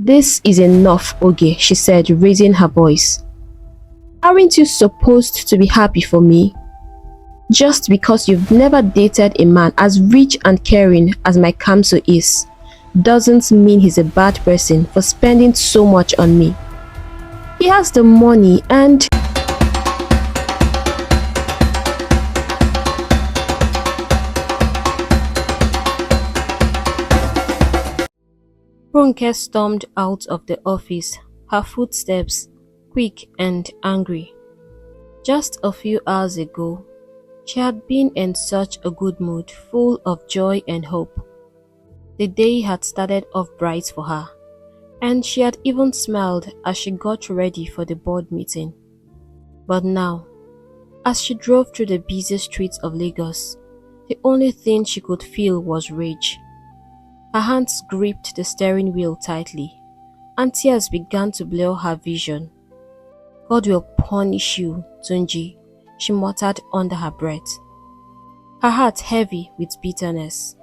"This is enough, Oge," she said, raising her voice. "Aren't you supposed to be happy for me? Just because you've never dated a man as rich and caring as my Kamso is, doesn't mean he's a bad person for spending so much on me. He has the money and..." Ronke stormed out of the office, her footsteps quick and angry. Just a few hours ago, she had been in such a good mood, full of joy and hope. The day had started off bright for her, and she had even smiled as she got ready for the board meeting. But now, as she drove through the busy streets of Lagos, the only thing she could feel was rage. Her hands gripped the steering wheel tightly, and tears began to blur her vision. "God will punish you, Tunji," she muttered under her breath, her heart heavy with bitterness.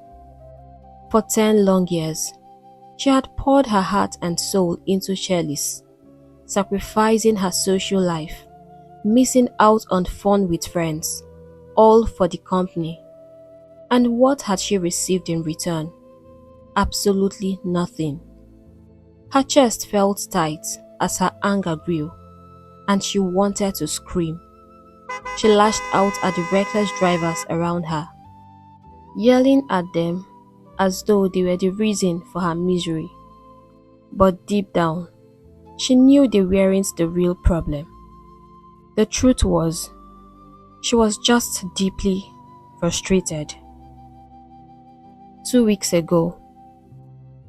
For 10 long years, she had poured her heart and soul into Shirley's, sacrificing her social life, missing out on fun with friends, all for the company. And what had she received in return? Absolutely nothing. Her chest felt tight as her anger grew, and she wanted to scream. She lashed out at the reckless drivers around her, yelling at them as though they were the reason for her misery. But deep down, she knew they weren't the real problem. The truth was, she was just deeply frustrated. 2 weeks ago,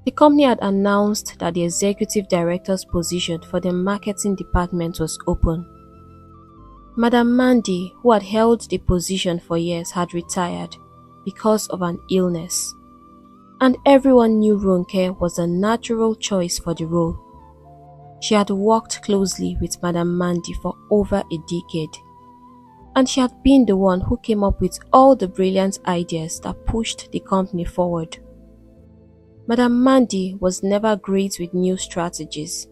the company had announced that the executive director's position for the marketing department was open. Madam Mandy, who had held the position for years, had retired because of an illness, and everyone knew Ronke was a natural choice for the role. She had worked closely with Madam Mandy for over a decade, and she had been the one who came up with all the brilliant ideas that pushed the company forward. Madam Mandy was never great with new strategies.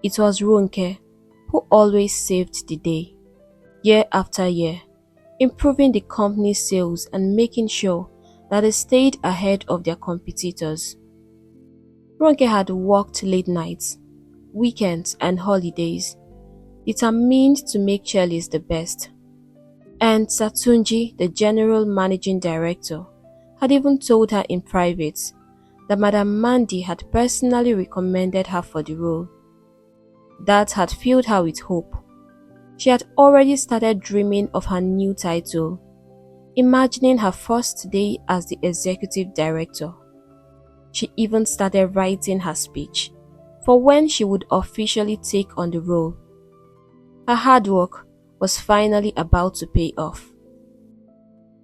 It was Ronke who always saved the day, year after year, improving the company's sales and making sure that they stayed ahead of their competitors. Ronke had worked late nights, weekends and holidays, determined to make Shirley's the best. And Satunji, the general managing director, had even told her in private that Madam Mandy had personally recommended her for the role. That had filled her with hope. She had already started dreaming of her new title, imagining her first day as the executive director. She even started writing her speech for when she would officially take on the role. Her hard work was finally about to pay off.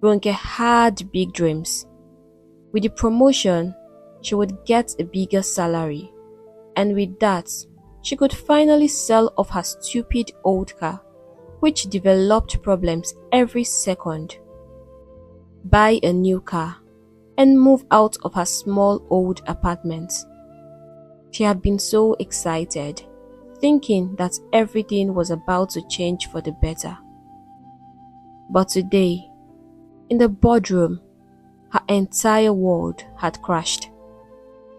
Ronke had big dreams. With the promotion, she would get a bigger salary, and with that, she could finally sell off her stupid old car, which developed problems every second, buy a new car, and move out of her small old apartment. She had been so excited, thinking that everything was about to change for the better. But today, in the boardroom, her entire world had crashed.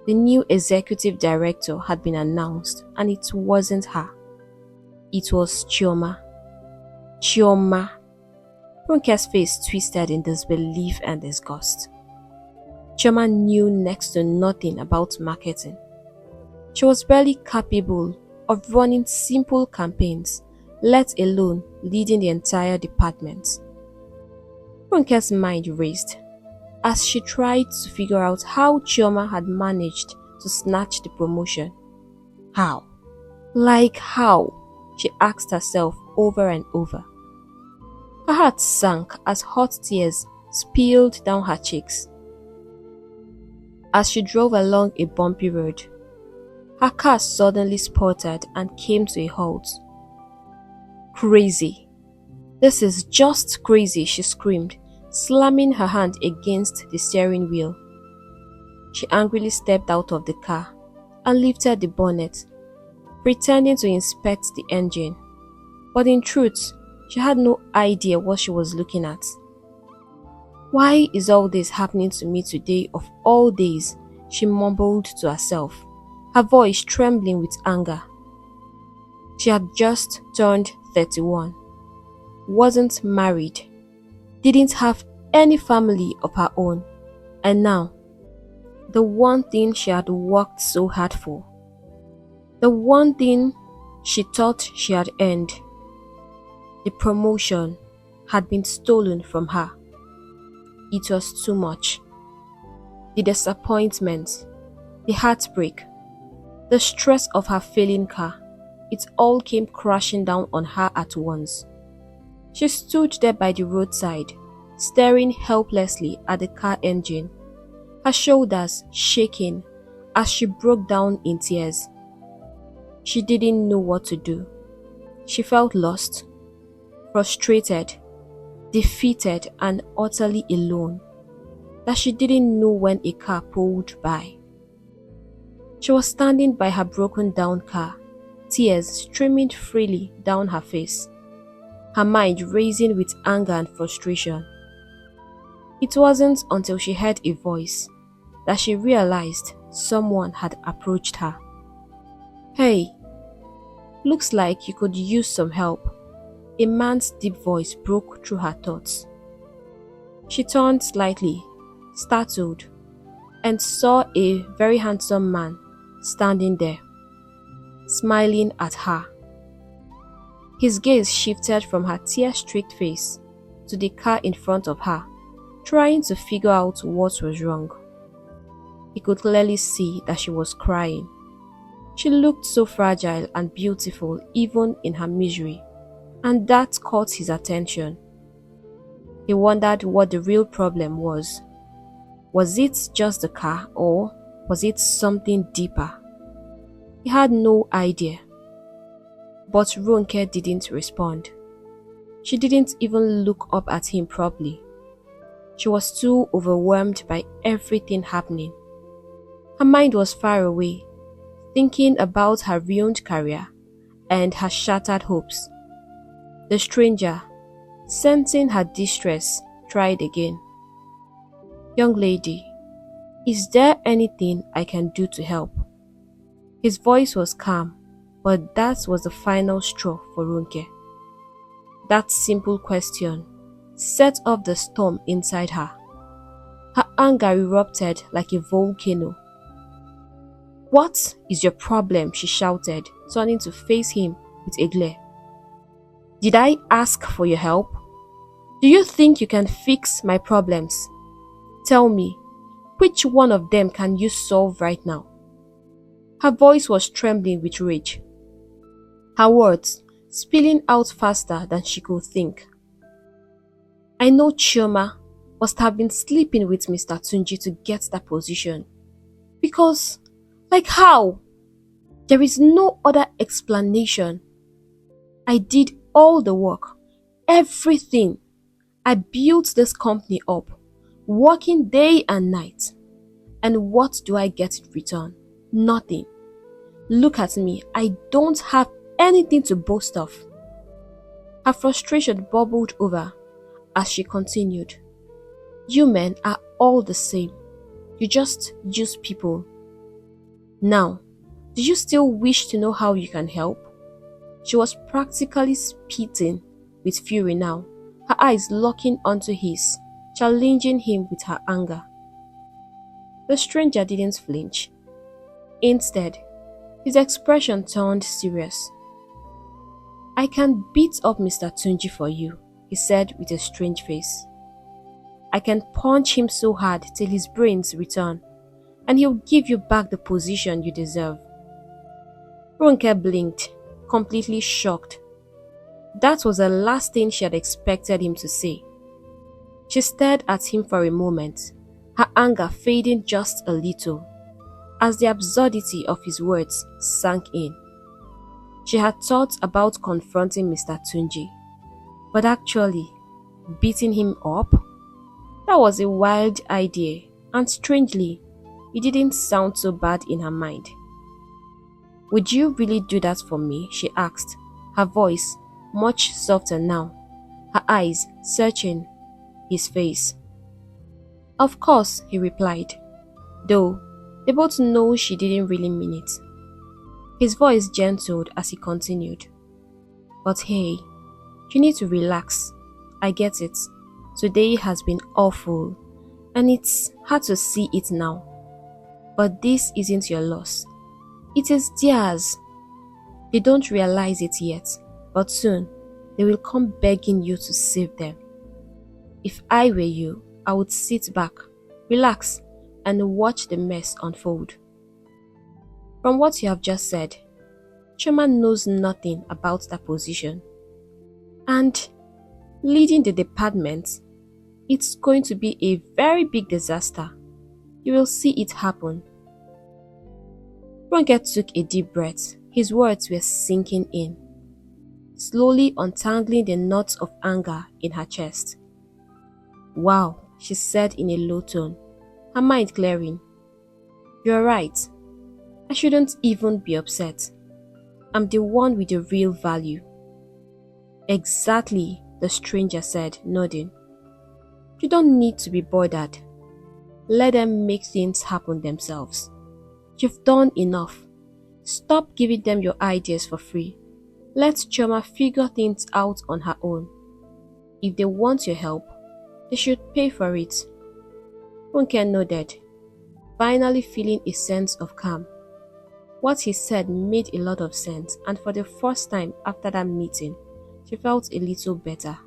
The new executive director had been announced, and it wasn't her. It was Chioma. Chioma. Ronke's face twisted in disbelief and disgust. Chioma knew next to nothing about marketing. She was barely capable of running simple campaigns, let alone leading the entire department. Ronke's mind raced as she tried to figure out how Chioma had managed to snatch the promotion. How? Like how? She asked herself over and over. Her heart sank as hot tears spilled down her cheeks. As she drove along a bumpy road, her car suddenly sputtered and came to a halt. Crazy. This is just crazy, she screamed, slamming her hand against the steering wheel. She angrily stepped out of the car and lifted the bonnet, pretending to inspect the engine. But in truth, she had no idea what she was looking at. "Why is all this happening to me today of all days?" she mumbled to herself, her voice trembling with anger. She had just turned 31, wasn't married, didn't have any family of her own, and now, the one thing she had worked so hard for, the one thing she thought she had earned, the promotion, had been stolen from her. It was too much. The disappointment, the heartbreak, the stress of her failing car, it all came crashing down on her at once. She stood there by the roadside, staring helplessly at the car engine, her shoulders shaking as she broke down in tears. She didn't know what to do. She felt lost, frustrated, defeated, and utterly alone, that she didn't know when a car pulled by. She was standing by her broken down car, tears streaming freely down her face, her mind racing with anger and frustration. It wasn't until she heard a voice that she realized someone had approached her. "Hey, looks like you could use some help." A man's deep voice broke through her thoughts. She turned slightly, startled, and saw a very handsome man standing there, smiling at her. His gaze shifted from her tear-streaked face to the car in front of her, trying to figure out what was wrong. He could clearly see that she was crying. She looked so fragile and beautiful even in her misery, and that caught his attention. He wondered what the real problem was. Was it just the car, or was it something deeper? He had no idea. But Ronke didn't respond. She didn't even look up at him properly. She was too overwhelmed by everything happening. Her mind was far away, thinking about her ruined career and her shattered hopes. The stranger, sensing her distress, tried again. "Young lady, is there anything I can do to help?" His voice was calm, but that was the final straw for Ronke. That simple question set off the storm inside her. Her anger erupted like a volcano. "What is your problem?" she shouted, turning to face him with a glare. "Did I ask for your help? Do you think you can fix my problems? Tell me, which one of them can you solve right now?" Her voice was trembling with rage, her words spilling out faster than she could think. "I know Chioma must have been sleeping with Mr. Tunji to get that position. Because, like how? There is no other explanation. I did all the work, everything. I built this company up, working day and night. And what do I get in return? Nothing. Look at me, I don't have anything to boast of." Her frustration bubbled over as she continued. "You men are all the same. You just use people. Now, do you still wish to know how you can help?" She was practically spitting with fury now, her eyes locking onto his, challenging him with her anger. The stranger didn't flinch. Instead, his expression turned serious. "I can beat up Mr. Tunji for you," he said with a strange face. "I can punch him so hard till his brains return, and he'll give you back the position you deserve." Ronke blinked, completely shocked. That was the last thing she had expected him to say. She stared at him for a moment, her anger fading just a little, as the absurdity of his words sank in. She had thought about confronting Mr. Tunji, but actually, beating him up? That was a wild idea, and strangely, it didn't sound so bad in her mind. "Would you really do that for me?" she asked, her voice much softer now, her eyes searching his face. "Of course," he replied, though they both know she didn't really mean it. His voice gentled as he continued, "But hey, you need to relax. I get it. Today has been awful, and it's hard to see it now. But this isn't your loss. It is theirs. They don't realize it yet, but soon they will come begging you to save them. If I were you, I would sit back, relax, and watch the mess unfold." From what you have just said, Chioma knows nothing about that position. And leading the department, it's going to be a very big disaster. You will see it happen. Ronke took a deep breath. His words were sinking in, slowly untangling the knots of anger in her chest. "Wow," she said in a low tone, her mind clearing. "You're right. I shouldn't even be upset. I'm the one with the real value." "Exactly," the stranger said, nodding. "You don't need to be bothered. Let them make things happen themselves. You've done enough. Stop giving them your ideas for free. Let Chioma figure things out on her own. If they want your help, they should pay for it." Ronke nodded, finally feeling a sense of calm. What he said made a lot of sense, and for the first time after that meeting, she felt a little better.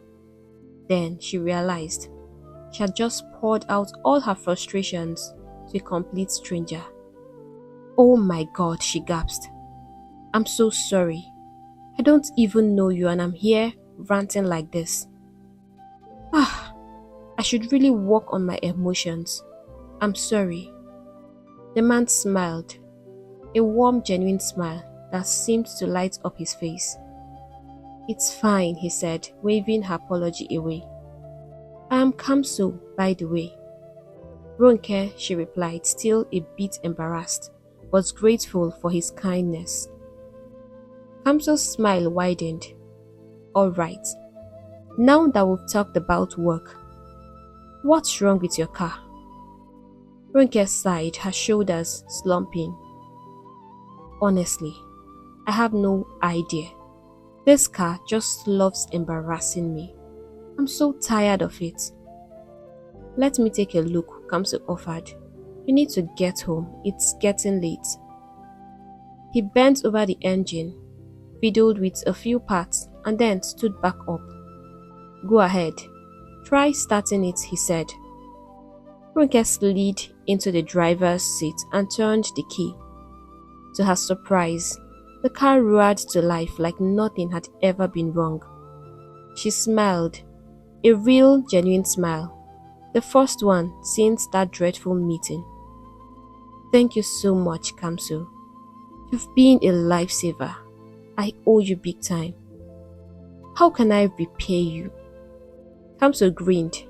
Then she realized she had just poured out all her frustrations to a complete stranger. "Oh my God," she gasped. "I'm so sorry. I don't even know you and I'm here ranting like this. I should really work on my emotions. I'm sorry." The man smiled, a warm, genuine smile that seemed to light up his face. "It's fine," he said, waving her apology away. "I am Kamso, by the way." "Ronke," she replied, still a bit embarrassed, but grateful for his kindness. Kamso's smile widened. "All right. Now that we've talked about work, what's wrong with your car?" Ronke sighed, her shoulders slumping. "Honestly, I have no idea. This car just loves embarrassing me. I'm so tired of it." "Let me take a look," Kamso offered. "You need to get home. It's getting late." He bent over the engine, fiddled with a few parts, and then stood back up. "Go ahead. Try starting it," he said. Ronke slid into the driver's seat and turned the key. To her surprise, the car roared to life like nothing had ever been wrong. She smiled, a real, genuine smile, the first one since that dreadful meeting. "Thank you so much, Kamso. You've been a lifesaver. I owe you big time." "How can I repay you?" Kamso grinned.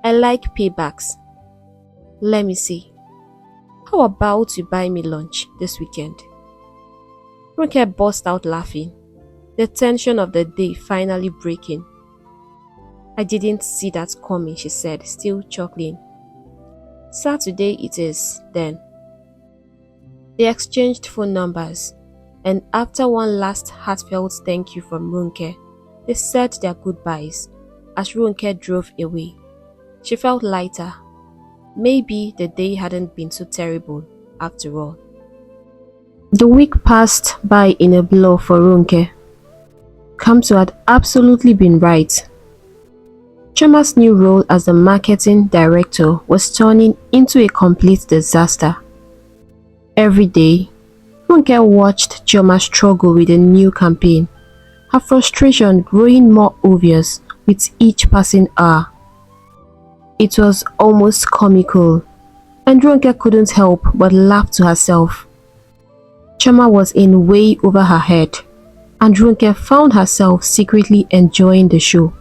"I like paybacks. Let me see. How about you buy me lunch this weekend?" Ronke burst out laughing, the tension of the day finally breaking. "I didn't see that coming," she said, still chuckling. "Saturday it is, then." They exchanged phone numbers, and after one last heartfelt thank you from Ronke, they said their goodbyes as Ronke drove away. She felt lighter. Maybe the day hadn't been so terrible after all. The week passed by in a blur for Ronke. Kamso had absolutely been right. Chioma's new role as the marketing director was turning into a complete disaster. Every day, Ronke watched Chioma struggle with a new campaign, her frustration growing more obvious with each passing hour. It was almost comical, and Ronke couldn't help but laugh to herself. Chioma was in way over her head, and Ronke found herself secretly enjoying the show.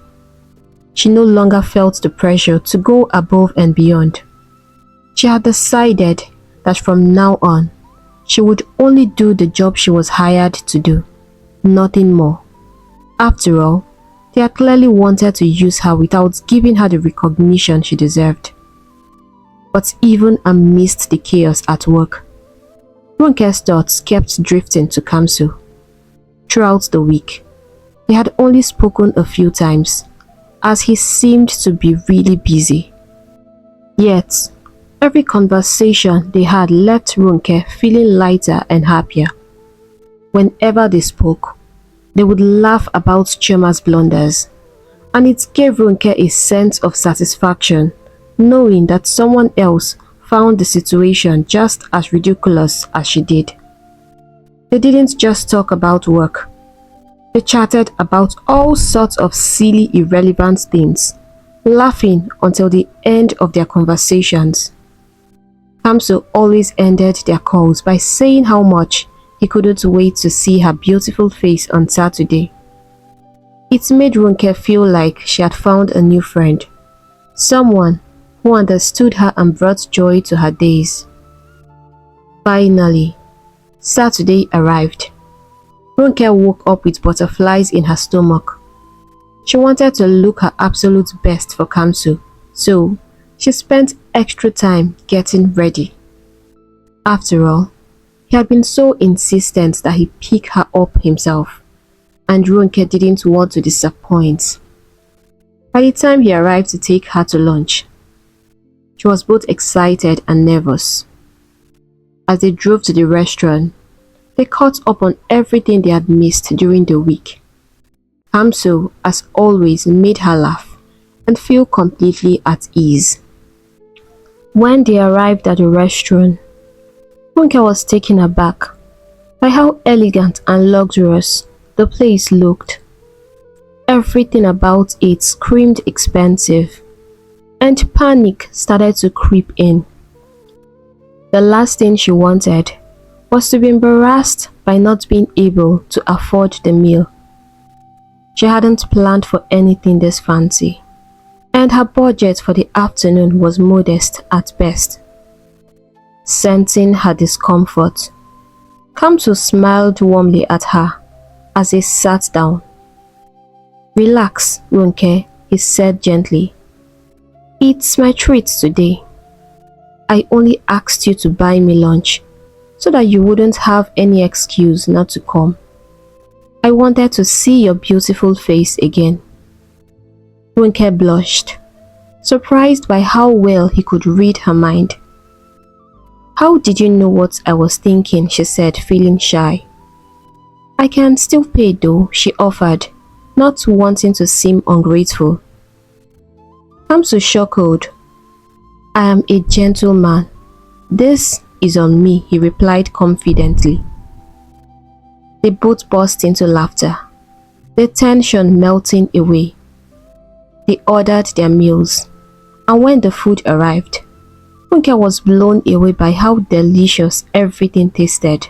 She no longer felt the pressure to go above and beyond. She had decided that from now on, She would only do the job she was hired to do, nothing more. After all, they had clearly wanted to use her without giving her the recognition she deserved. But even amidst the chaos at work, Ronke's thoughts kept drifting to Kamso. Throughout the week, they had only spoken a few times, as he seemed to be really busy. Yet, every conversation they had left Ronke feeling lighter and happier. Whenever they spoke, they would laugh about Chima's blunders, and it gave Ronke a sense of satisfaction knowing that someone else found the situation just as ridiculous as she did. They didn't just talk about work. They chatted about all sorts of silly, irrelevant things, laughing until the end of their conversations. Kamso always ended their calls by saying how much he couldn't wait to see her beautiful face on Saturday. It made Ronke feel like she had found a new friend, someone who understood her and brought joy to her days. Finally, Saturday arrived. Ronke woke up with butterflies in her stomach. She wanted to look her absolute best for Kamso, so she spent extra time getting ready. After all, he had been so insistent that he pick her up himself, and Ronke didn't want to disappoint. By the time he arrived to take her to lunch, she was both excited and nervous. As they drove to the restaurant, they caught up on everything they had missed during the week. Kamso, as always, made her laugh and feel completely at ease. When they arrived at the restaurant, Ronke was taken aback by how elegant and luxurious the place looked. Everything about it screamed expensive, and panic started to creep in. The last thing she wanted was to be embarrassed by not being able to afford the meal. She hadn't planned for anything this fancy, and her budget for the afternoon was modest at best. Sensing her discomfort, Kamso smiled warmly at her as they sat down. "Relax, Ronke," he said gently. "It's my treat today. I only asked you to buy me lunch so that you wouldn't have any excuse not to come. I wanted to see your beautiful face again." Ronke blushed, surprised by how well he could read her mind. "How did you know what I was thinking?" she said, feeling shy. "I can still pay though," she offered, not wanting to seem ungrateful. Kamso chuckled. "I am a gentleman. This is on me," he replied confidently. They both burst into laughter, the tension melting away. They ordered their meals, and when the food arrived, Ronke was blown away by how delicious everything tasted.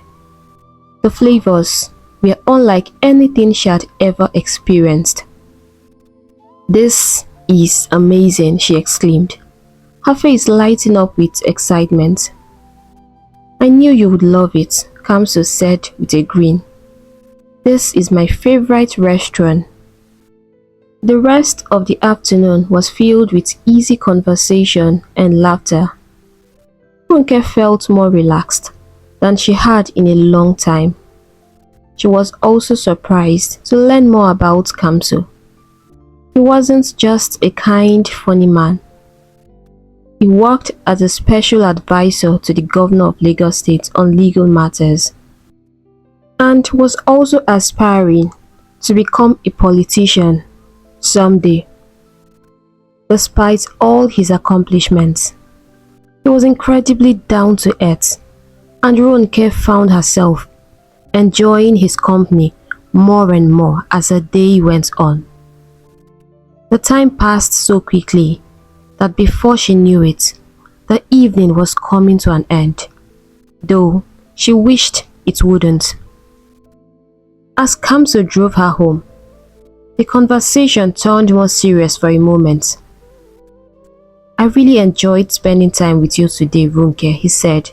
The flavors were unlike anything she had ever experienced. "This is amazing," she exclaimed, her face lighting up with excitement. "I knew you would love it," Kamso said with a grin. "This is my favorite restaurant." The rest of the afternoon was filled with easy conversation and laughter. Ronke felt more relaxed than she had in a long time. She was also surprised to learn more about Kamso. He wasn't just a kind, funny man. He worked as a special advisor to the governor of Lagos State on legal matters, and was also aspiring to become a politician someday. Despite all his accomplishments, he was incredibly down to earth, and Ronke found herself enjoying his company more and more as the day went on. The time passed so quickly that before she knew it, the evening was coming to an end, though she wished it wouldn't. As Kamso drove her home, the conversation turned more serious for a moment. "I really enjoyed spending time with you today, Ronke," he said,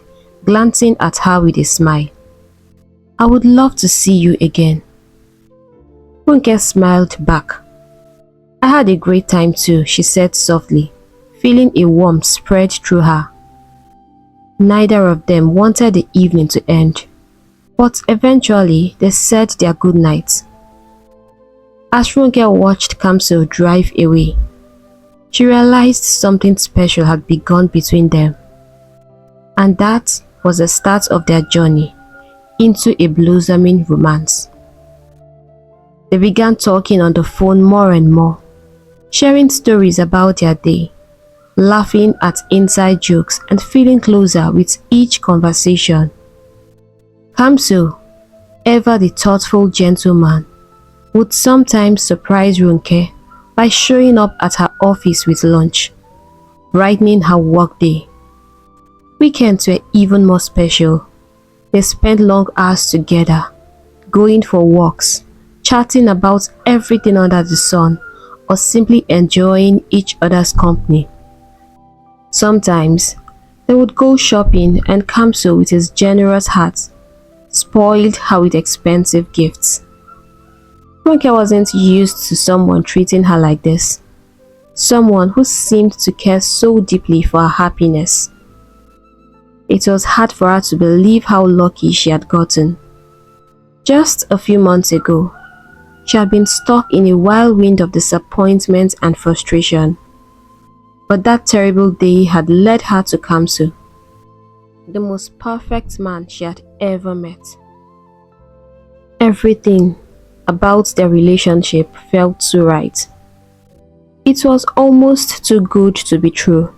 glancing at her with a smile. I would love to see you again. Ronke smiled back. I had a great time too, she said softly, feeling a warmth spread through her. Neither of them wanted the evening to end, but eventually they said their goodnights. As Ronke watched Kamso drive away, she realized something special had begun between them. And that was the start of their journey into a blossoming romance. They began talking on the phone more and more, sharing stories about their day, laughing at inside jokes and feeling closer with each conversation. Kamso, ever the thoughtful gentleman, would sometimes surprise Ronke by showing up at her office with lunch, brightening her workday. Weekends were even more special. They spent long hours together, going for walks, chatting about everything under the sun, or simply enjoying each other's company. Sometimes, they would go shopping and Kamso, with his generous heart, spoiled her with expensive gifts. Ronke wasn't used to someone treating her like this, someone who seemed to care so deeply for her happiness. It was hard for her to believe how lucky she had gotten. Just a few months ago, she had been stuck in a whirlwind of disappointment and frustration. But that terrible day had led her to Kamso, the most perfect man she had ever met. Everything about their relationship felt so right. It was almost too good to be true.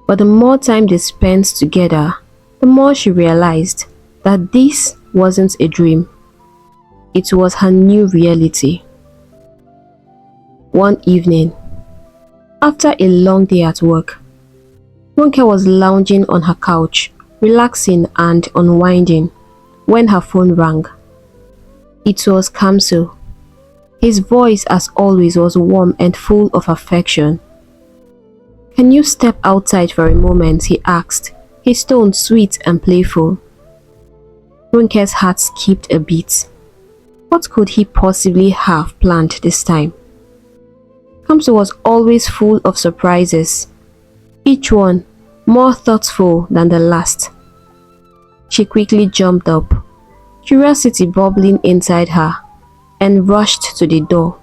But the more time they spent together, the more she realized that this wasn't a dream. It was her new reality. One evening, after a long day at work, Ronke was lounging on her couch, relaxing and unwinding, when her phone rang. It was Kamso. His voice, as always, was warm and full of affection. Can you step outside for a moment? He asked, his tone sweet and playful. Ronke's heart skipped a beat. What could he possibly have planned this time? Kamso was always full of surprises, each one more thoughtful than the last. She quickly jumped up, curiosity bubbling inside her, and rushed to the door.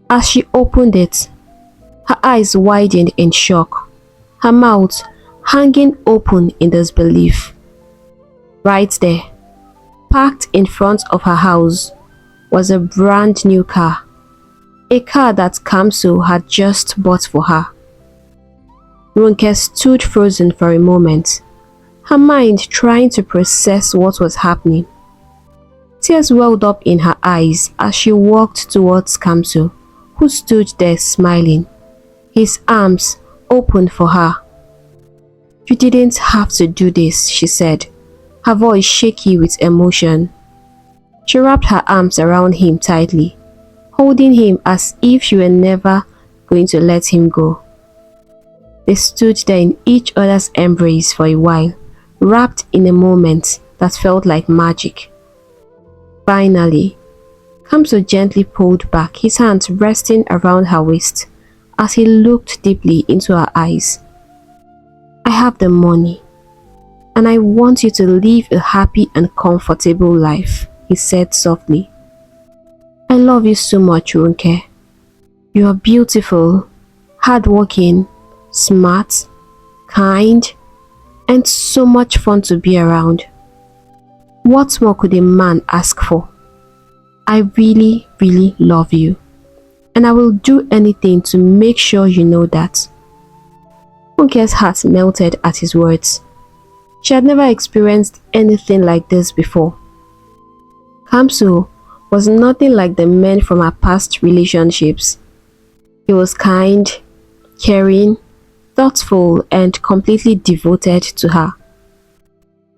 As she opened it, her eyes widened in shock, her mouth hanging open in disbelief. Right there, parked in front of her house, was a brand new car, a car that Kamso had just bought for her. Ronke stood frozen for a moment, her mind trying to process what was happening. Tears welled up in her eyes as she walked towards Kamso, who stood there smiling, his arms open for her. You didn't have to do this, she said, her voice shaky with emotion. She wrapped her arms around him tightly, holding him as if she were never going to let him go. They stood there in each other's embrace for a while, wrapped in a moment that felt like magic. Finally, Kamso gently pulled back, his hands resting around her waist as he looked deeply into her eyes. I have the money, and I want you to live a happy and comfortable life, he said softly. I love you so much, Ronke. You are beautiful, hardworking, smart, kind, and so much fun to be around. What more could a man ask for? I really, really love you, and I will do anything to make sure you know that. Ronke's heart melted at his words. She had never experienced anything like this before. Kamso was nothing like the men from her past relationships. He was kind, caring, thoughtful, and completely devoted to her.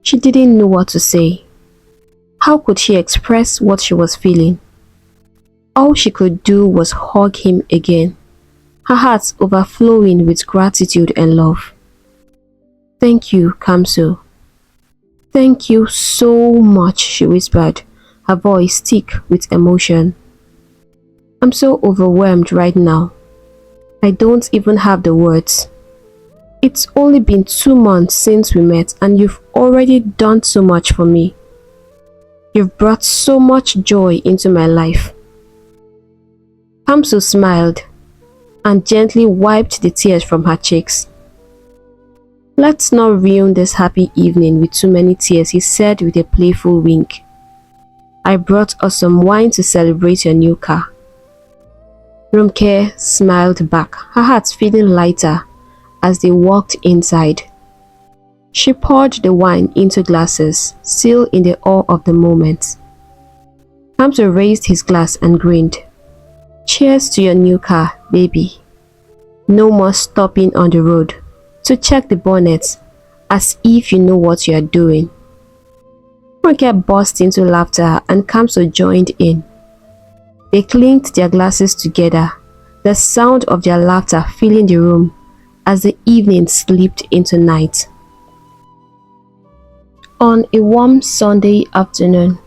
She didn't know what to say. How could she express what she was feeling? All she could do was hug him again, her heart overflowing with gratitude and love. Thank you, Kamso, Thank you so much, she whispered, her voice thick with emotion. I'm so overwhelmed right now. I don't even have the words. It's only been 2 months since we met and you've already done so much for me. You've brought so much joy into my life. Kamso smiled and gently wiped the tears from her cheeks. Let's not ruin this happy evening with too many tears, he said with a playful wink. I brought us some wine to celebrate your new car. Ronke smiled back, her heart feeling lighter as they walked inside. She poured the wine into glasses, still in the awe of the moment. Kamso raised his glass and grinned. Cheers to your new car, baby. No more stopping on the road to check the bonnet, as if you know what you are doing. Ronke burst into laughter and Kamso joined in. They clinked their glasses together, the sound of their laughter filling the room as the evening slipped into night. On a warm Sunday afternoon,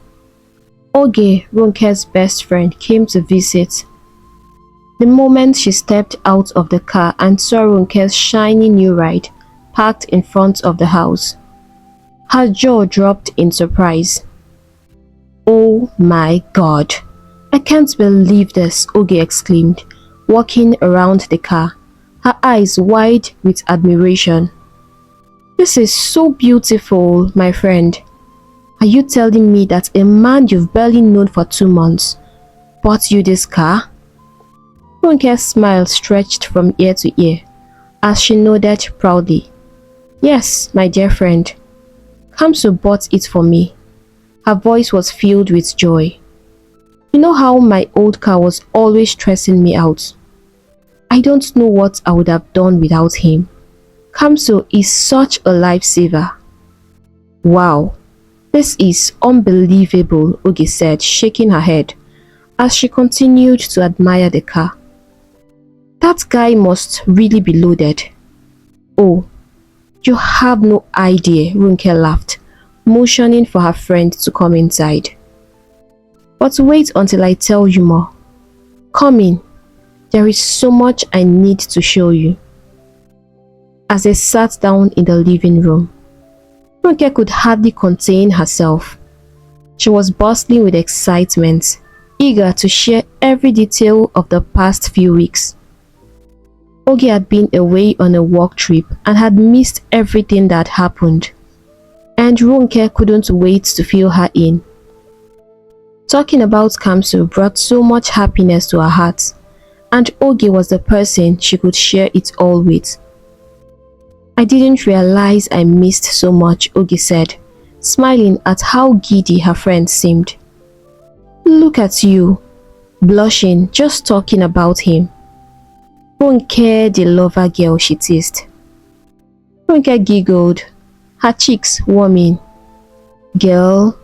Oge, Ronke's best friend, came to visit. The moment she stepped out of the car and saw Ronke's shiny new ride parked in front of the house, her jaw dropped in surprise. Oh my God! I can't believe this, Oge exclaimed, walking around the car, her eyes wide with admiration. This is so beautiful, my friend. Are you telling me that a man you've barely known for 2 months bought you this car? Ronke's smile stretched from ear to ear as she nodded proudly. Yes, my dear friend. Kamso bought it for me. Her voice was filled with joy. You know how my old car was always stressing me out. I don't know what I would have done without him. Kamso is such a lifesaver. Wow, this is unbelievable, Oge said, shaking her head as she continued to admire the car. That guy must really be loaded. Oh, you have no idea, Ronke laughed, motioning for her friend to come inside. But wait until I tell you more. Come in. There is so much I need to show you. As they sat down in the living room, Ronke could hardly contain herself. She was bustling with excitement, eager to share every detail of the past few weeks. Oge had been away on a work trip and had missed everything that happened, and Ronke couldn't wait to fill her in. Talking about Kamso brought so much happiness to her heart, and Oge was the person she could share it all with. I didn't realize I missed so much, Oge said, smiling at how giddy her friend seemed. Look at you, blushing just talking about him. Ronke, the lover girl, she teased. Ronke giggled, her cheeks warming. Girl,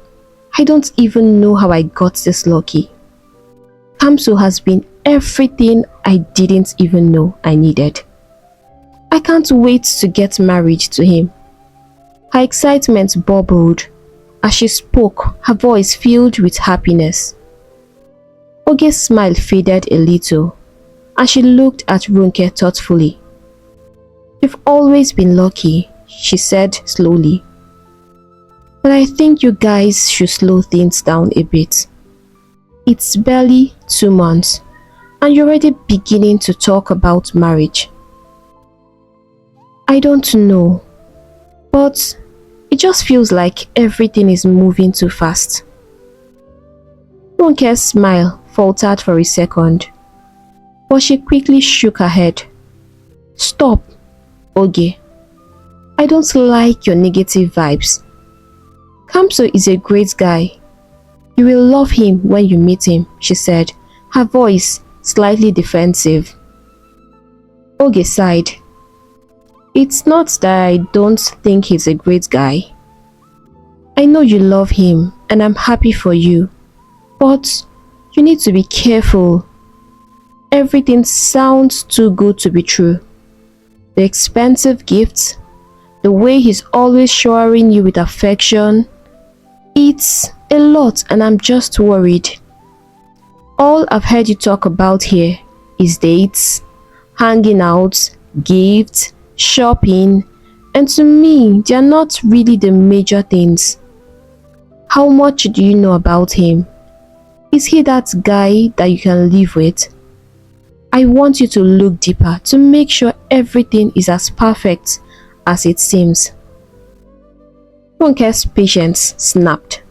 I don't even know how I got this lucky. Kamso has been everything I didn't even know I needed. I can't wait to get married to him. Her excitement bubbled as she spoke, her voice filled with happiness. Oge's smile faded a little, and she looked at Ronke thoughtfully. You've always been lucky, she said slowly. But I think you guys should slow things down a bit. It's barely 2 months, and you're already beginning to talk about marriage. I don't know, but it just feels like everything is moving too fast. Ronke's smile faltered for a second, but she quickly shook her head. Stop, Oge. I don't like your negative vibes. Kamso is a great guy. You will love him when you meet him, she said, her voice slightly defensive. Oge sighed. It's not that I don't think he's a great guy. I know you love him and I'm happy for you, but you need to be careful. Everything sounds too good to be true. The expensive gifts, The way he's always showering you with affection. It's a lot and I'm just worried. All I've heard you talk about here is dates, hanging out, gifts, shopping, and to me, they are not really the major things. How much do you know about him? Is he that guy that you can live with? I want you to look deeper to make sure everything is as perfect as it seems. Ronke's patience snapped.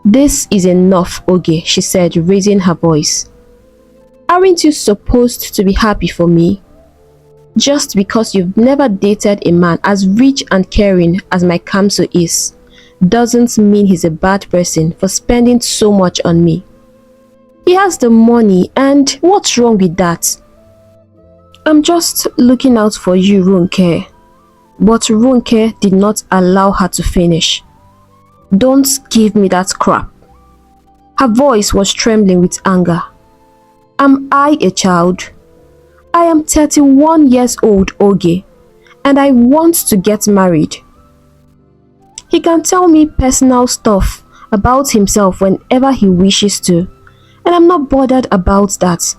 This is enough, Oge, she said, raising her voice. Aren't you supposed to be happy for me? Just because you've never dated a man as rich and caring as my Kamso is, doesn't mean he's a bad person for spending so much on me. He has the money and what's wrong with that? I'm just looking out for you, Ronke. But Ronke did not allow her to finish. Don't give me that crap. Her voice was trembling with anger. Am I a child? I am 31 years old, Oge, and I want to get married. He can tell me personal stuff about himself whenever he wishes to, and I'm not bothered about that.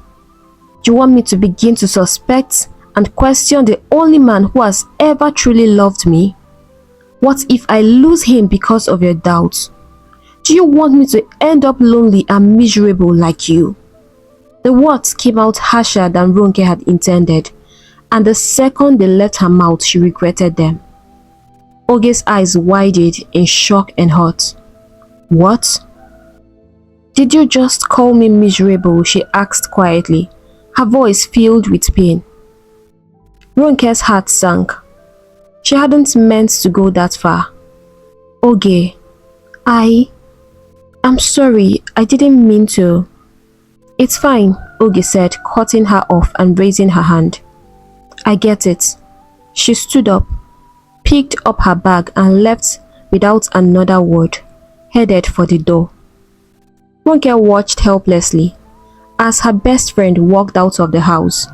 Do you want me to begin to suspect and question the only man who has ever truly loved me? What if I lose him because of your doubts? Do you want me to end up lonely and miserable like you? The words came out harsher than Ronke had intended, and the second they left her mouth, she regretted them. Oge's eyes widened in shock and hurt. What? Did you just call me miserable? She asked quietly, her voice filled with pain. Ronke's heart sank. She hadn't meant to go that far. Oge, I'm sorry, I didn't mean to. It's fine, Oge said, cutting her off and raising her hand. I get it. She stood up, picked up her bag and left without another word, headed for the door. Ronke watched helplessly as her best friend walked out of the house,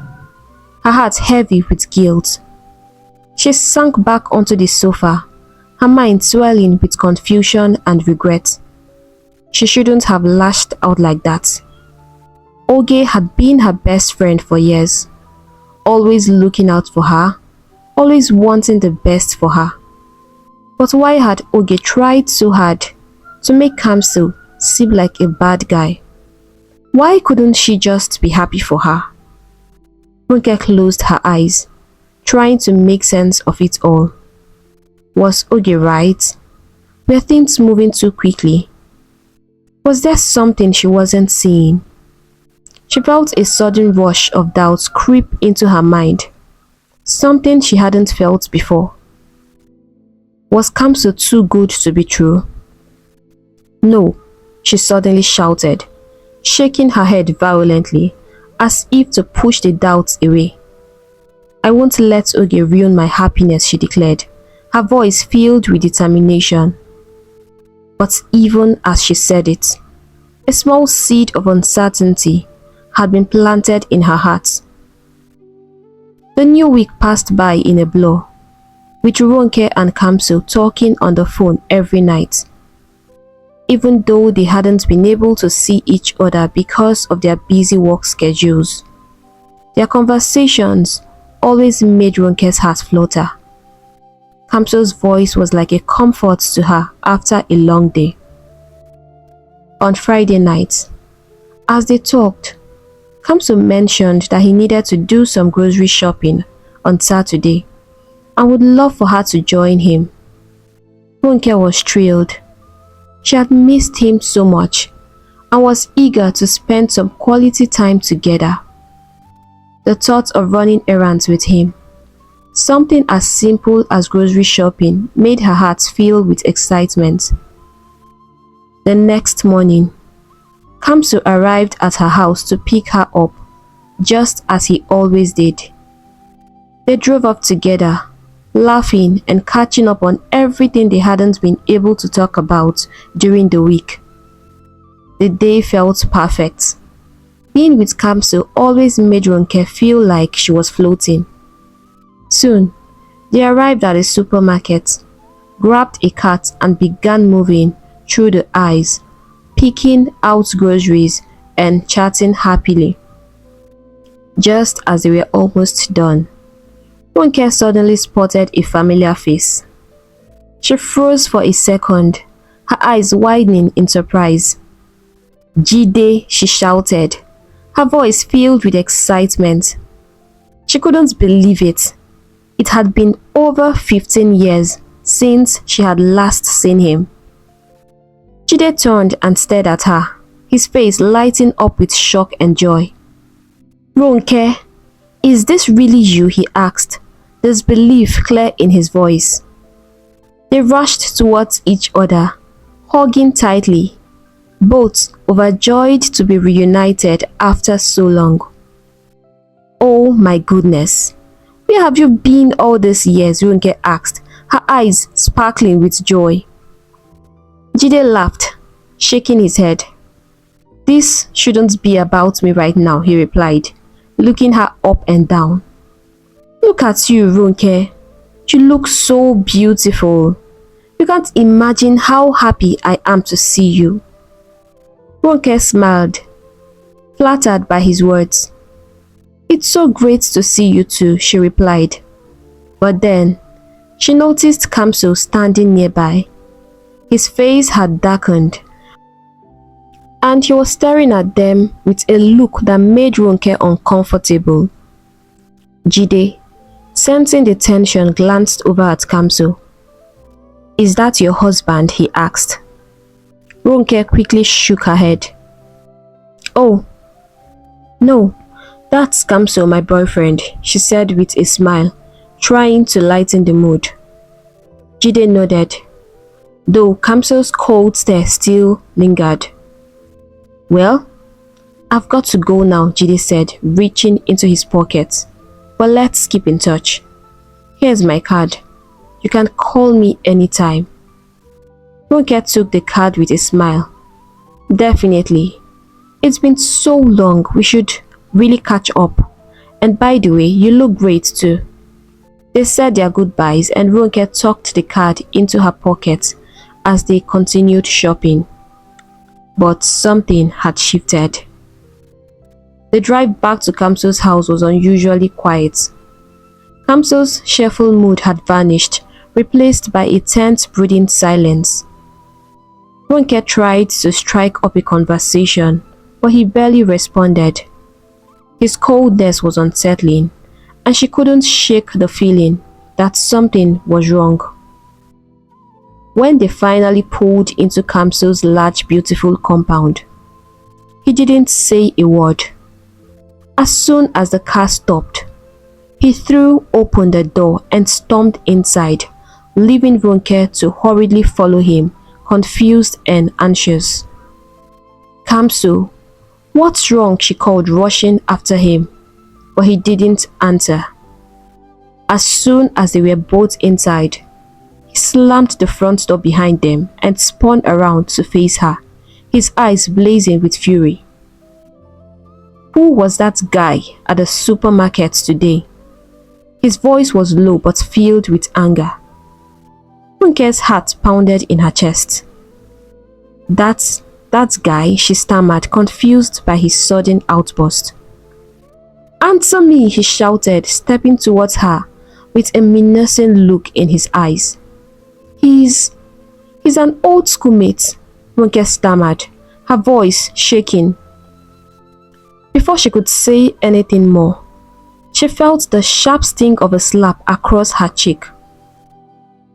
her heart heavy with guilt. She sank back onto the sofa, her mind swelling with confusion and regret. She shouldn't have lashed out like that. Oge had been her best friend for years, always looking out for her, always wanting the best for her. But why had Oge tried so hard to make Kamso seem like a bad guy? Why couldn't she just be happy for her? Ronke closed her eyes, trying to make sense of it all. Was Oge right? Were things moving too quickly? Was there something she wasn't seeing? She felt a sudden rush of doubt creep into her mind, something she hadn't felt before. Was Kamso too good to be true? No, she suddenly shouted, shaking her head violently, as if to push the doubts away. I won't let Oge ruin my happiness, she declared, her voice filled with determination. But even as she said it, a small seed of uncertainty had been planted in her heart. The new week passed by in a blur, with Ronke and Kamso talking on the phone every night. Even though they hadn't been able to see each other because of their busy work schedules, their conversations always made Ronke's heart flutter. Kamso's voice was like a comfort to her after a long day. On Friday night, as they talked, Kamso mentioned that he needed to do some grocery shopping on Saturday and would love for her to join him. Ronke was thrilled. She had missed him so much and was eager to spend some quality time together. The thought of running errands with him, something as simple as grocery shopping, made her heart fill with excitement. The next morning, Kamso arrived at her house to pick her up, just as he always did. They drove up together, laughing and catching up on everything they hadn't been able to talk about during the week. The day felt perfect. Being with Kamso always made Ronke feel like she was floating. Soon, They arrived at a supermarket, grabbed a cart and began moving through the aisles, picking out groceries and chatting happily. Just as they were almost done, Ronke suddenly spotted a familiar face. She froze for a second, her eyes widening in surprise. "Jide," she shouted, her voice filled with excitement. She couldn't believe it. It had been over 15 years since she had last seen him. Jide turned and stared at her, his face lighting up with shock and joy. "Ronke, is this really you?" he asked, disbelief clear in his voice. They rushed towards each other, hugging tightly, both overjoyed to be reunited after so long. "Oh my goodness, where have you been all these years?" Ronke asked, her eyes sparkling with joy. Jide laughed, shaking his head. "This shouldn't be about me right now," he replied, looking her up and down. "Look at you, Ronke. You look so beautiful. You can't imagine how happy I am to see you." Ronke smiled, flattered by his words. "It's so great to see you too," she replied. But then, she noticed Kamso standing nearby. His face had darkened, and he was staring at them with a look that made Ronke uncomfortable. Jide, sensing the tension, glanced over at Kamso. "Is that your husband?" he asked. Ronke quickly shook her head. "Oh, no, that's Kamso, my boyfriend," she said with a smile, trying to lighten the mood. Jide nodded, though Kamso's cold stare still lingered. "Well, I've got to go now," Jide said, reaching into his pocket. "But let's keep in touch. Here's my card. You can call me anytime." Ronke took the card with a smile. "Definitely. It's been so long, we should really catch up. And by the way, you look great too." They said their goodbyes and Ronke tucked the card into her pocket as they continued shopping. But something had shifted. The drive back to Kamso's house was unusually quiet. Kamso's cheerful mood had vanished, replaced by a tense, brooding silence. Ronke tried to strike up a conversation, but he barely responded. His coldness was unsettling, and she couldn't shake the feeling that something was wrong. When they finally pulled into Kamso's large, beautiful compound, he didn't say a word. As soon as the car stopped, he threw open the door and stormed inside, leaving Ronke to hurriedly follow him, confused and anxious. "Kamso, what's wrong?" she called, rushing after him, but he didn't answer. As soon as they were both inside, he slammed the front door behind them and spun around to face her, his eyes blazing with fury. Who was that guy at the supermarket today? His voice was low but filled with anger. Ronke's heart pounded in her chest. That guy," she stammered, confused by his sudden outburst. "Answer me," he shouted, stepping towards her with a menacing look in his eyes. He's an old schoolmate," Ronke stammered, her voice shaking. Before she could say anything more, she felt the sharp sting of a slap across her cheek.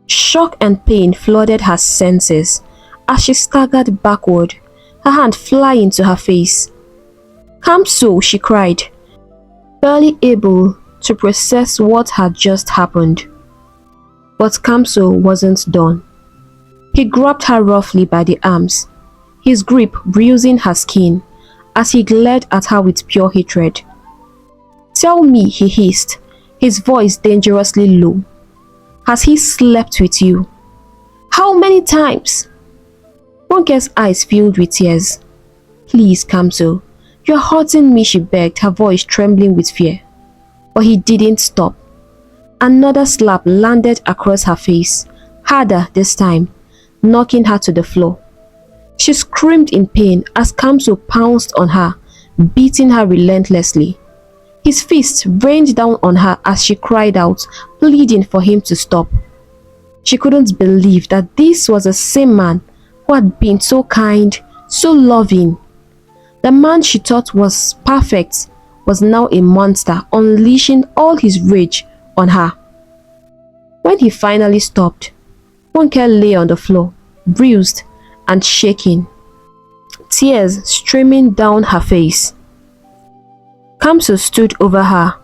Shock and pain flooded her senses as she staggered backward, her hand flying to her face. "Kamso," she cried, barely able to process what had just happened. But Kamso wasn't done. He grabbed her roughly by the arms, his grip bruising her skin as he glared at her with pure hatred. "Tell me," he hissed, his voice dangerously low. "Has he slept with you? How many times?" Ronke's eyes filled with tears. "Please, Kamso, you're hurting me," she begged, her voice trembling with fear. But he didn't stop. Another slap landed across her face, harder this time, knocking her to the floor. She screamed in pain as Kamso pounced on her, beating her relentlessly. His fists rained down on her as she cried out, pleading for him to stop. She couldn't believe that this was the same man who had been so kind, so loving. The man she thought was perfect was now a monster, unleashing all his rage on her. When he finally stopped, Ronke lay on the floor, bruised and shaking, tears streaming down her face. Kamso stood over her,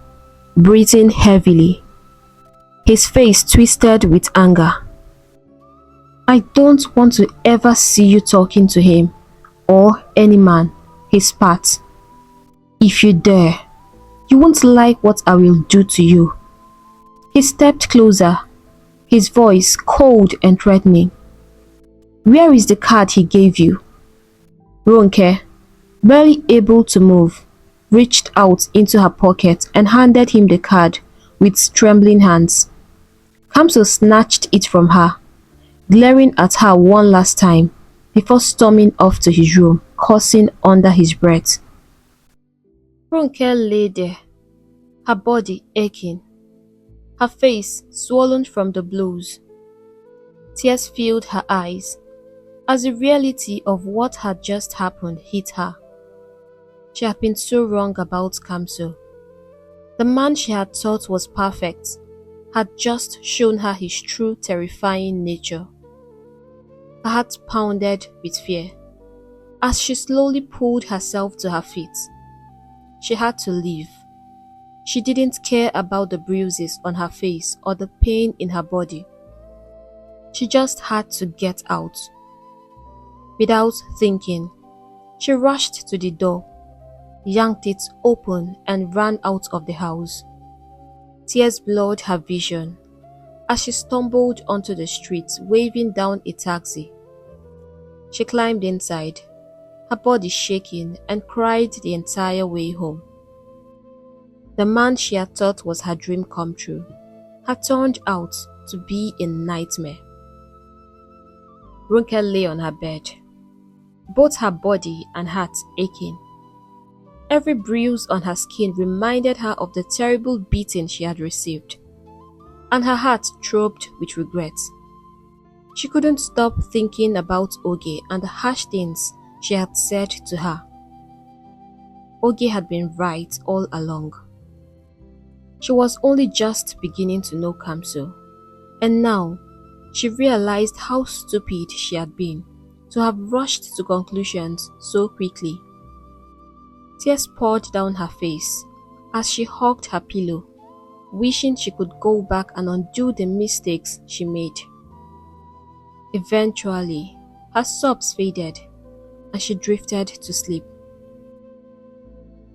breathing heavily, his face twisted with anger. "I don't want to ever see you talking to him, or any man," he spat. "If you dare, you won't like what I will do to you." He stepped closer, his voice cold and threatening. "Where is the card he gave you?" Ronke, barely able to move, reached out into her pocket and handed him the card with trembling hands. Kamso snatched it from her, glaring at her one last time before storming off to his room, cursing under his breath. Ronke lay there, her body aching, her face swollen from the blows. Tears filled her eyes as the reality of what had just happened hit her. She had been so wrong about Kamso. The man she had thought was perfect had just shown her his true terrifying nature. Her heart pounded with fear as she slowly pulled herself to her feet. She had to leave. She didn't care about the bruises on her face or the pain in her body. She just had to get out. Without thinking, she rushed to the door, yanked it open and ran out of the house. Tears blurred her vision as she stumbled onto the street, waving down a taxi. She climbed inside, her body shaking, and cried the entire way home. The man she had thought was her dream come true had turned out to be a nightmare. Ronke lay on her bed, both her body and heart aching. Every bruise on her skin reminded her of the terrible beating she had received, and her heart throbbed with regret. She couldn't stop thinking about Oge and the harsh things she had said to her. Oge had been right all along. She was only just beginning to know Kamso, and now she realized how stupid she had been to have rushed to conclusions so quickly. Tears poured down her face as she hugged her pillow, wishing she could go back and undo the mistakes she made. Eventually, her sobs faded and she drifted to sleep.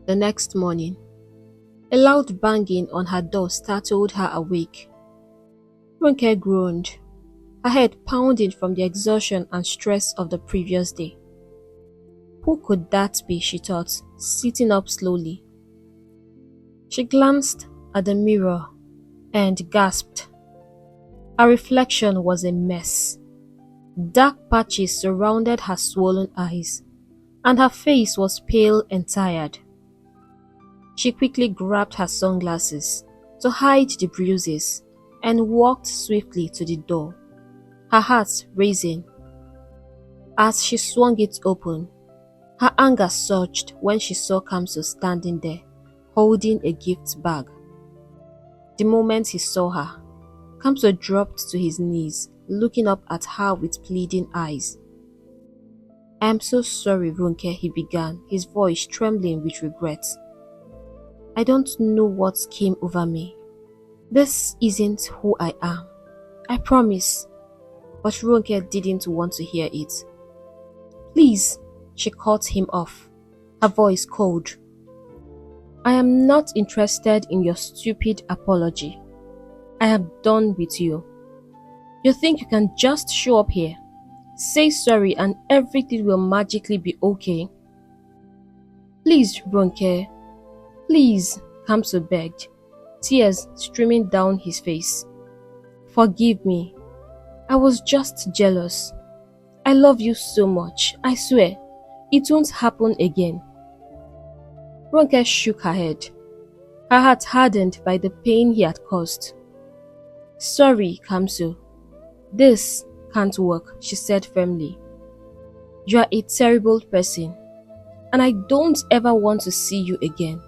The next morning, a loud banging on her door startled her awake. Ronke groaned, her head pounding from the exhaustion and stress of the previous day. Who could that be, she thought, sitting up slowly. She glanced at the mirror and gasped. Her reflection was a mess. Dark patches surrounded her swollen eyes, and her face was pale and tired. She quickly grabbed her sunglasses to hide the bruises and walked swiftly to the door, her heart racing. As she swung it open, her anger surged when she saw Kamso standing there, holding a gift bag. The moment he saw her, Kamso dropped to his knees, looking up at her with pleading eyes. "I am so sorry, Ronke," he began, his voice trembling with regret. "I don't know what came over me. This isn't who I am. I promise." But Ronke didn't want to hear it. "Please," she cut him off, her voice cold. "I am not interested in your stupid apology. I am done with you. You think you can just show up here, say sorry, and everything will magically be okay?" "Please, Ronke. Please," Kamso begged, tears streaming down his face. Forgive me. I was just jealous. I love you so much. I swear, it won't happen again. Ronke shook her head, her heart hardened by the pain he had caused. Sorry, Kamso. This can't work, she said firmly. You are a terrible person, and I don't ever want to see you again.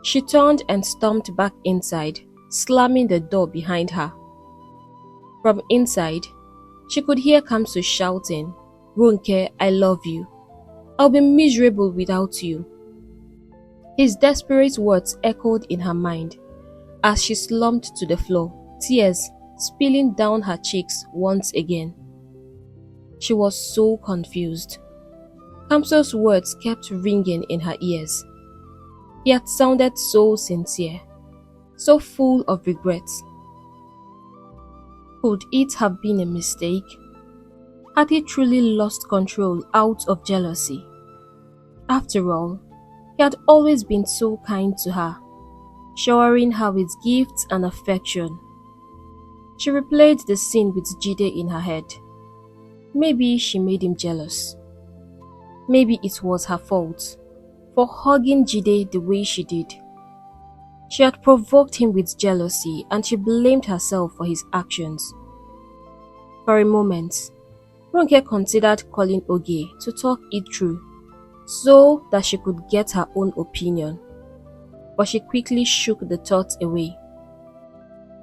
She turned and stomped back inside, slamming the door behind her. From inside, she could hear Kamso shouting, Ronke, I love you. I'll be miserable without you. His desperate words echoed in her mind as she slumped to the floor, tears spilling down her cheeks once again. She was so confused. Kamso's words kept ringing in her ears. He had sounded so sincere, so full of regret. Could it have been a mistake? Had he truly lost control out of jealousy? After all, he had always been so kind to her, showering her with gifts and affection. She replayed the scene with Jide in her head. Maybe she made him jealous. Maybe it was her fault for hugging Jide the way she did. She had provoked him with jealousy and she blamed herself for his actions. For a moment, Ronke considered calling Oge to talk it through so that she could get her own opinion, but she quickly shook the thought away.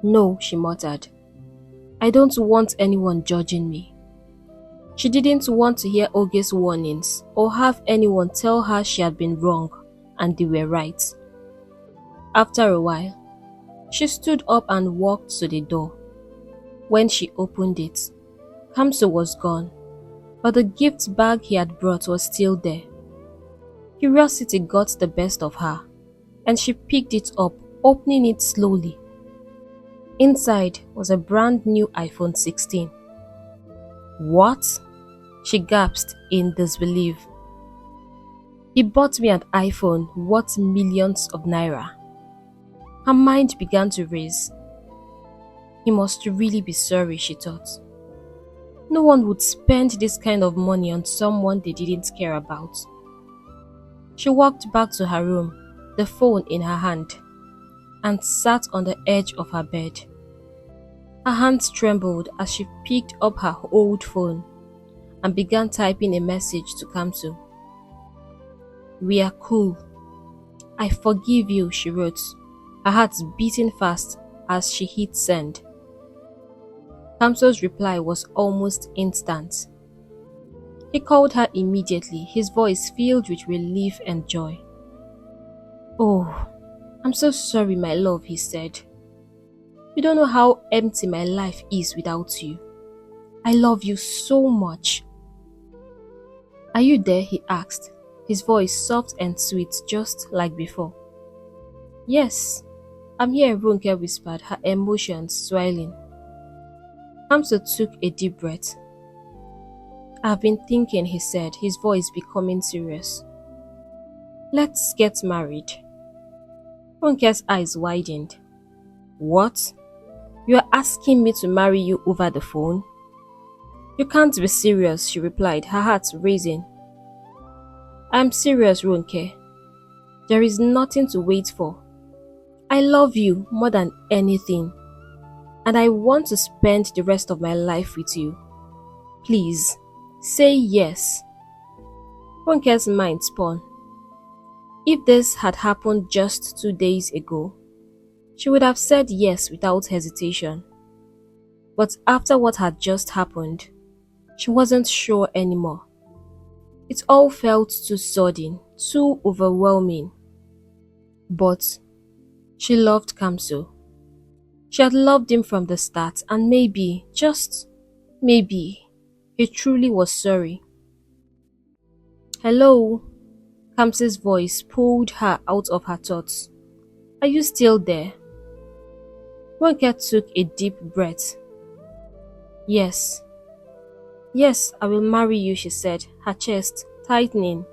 No, she muttered. I don't want anyone judging me. She didn't want to hear Oge's warnings or have anyone tell her she had been wrong and they were right. After a while, she stood up and walked to the door. When she opened it, Kamso was gone, but the gift bag he had brought was still there. Curiosity got the best of her, and she picked it up, opening it slowly. Inside was a brand new iPhone 16. What? She gasped in disbelief. He bought me an iPhone worth millions of naira. Her mind began to race. He must really be sorry, she thought. No one would spend this kind of money on someone they didn't care about. She walked back to her room, the phone in her hand, and sat on the edge of her bed. Her hands trembled as she picked up her old phone and began typing a message to Kamso. We are cool. I forgive you, she wrote, her heart beating fast as she hit send. Kamso's reply was almost instant. He called her immediately, his voice filled with relief and joy. Oh, I'm so sorry, my love, he said. You don't know how empty my life is without you. I love you so much. Are you there? He asked, his voice soft and sweet just like before. Yes, I'm here, Ronke whispered, her emotions swelling. Kamso took a deep breath. I've been thinking, he said, his voice becoming serious. Let's get married. Ronke's eyes widened. What? You are asking me to marry you over the phone? You can't be serious, she replied, her heart racing. I'm serious, Ronke. There is nothing to wait for. I love you more than anything, and I want to spend the rest of my life with you. Please, say yes. Ronke's mind spun. If this had happened just 2 days ago, she would have said yes without hesitation. But after what had just happened, she wasn't sure anymore. It all felt too sudden, too overwhelming. But she loved Kamso. She had loved him from the start, and maybe, just maybe, he truly was sorry. Hello? Kamso's voice pulled her out of her thoughts. Are you still there? Ronke took a deep breath. Yes. Yes, I will marry you, she said, her chest tightening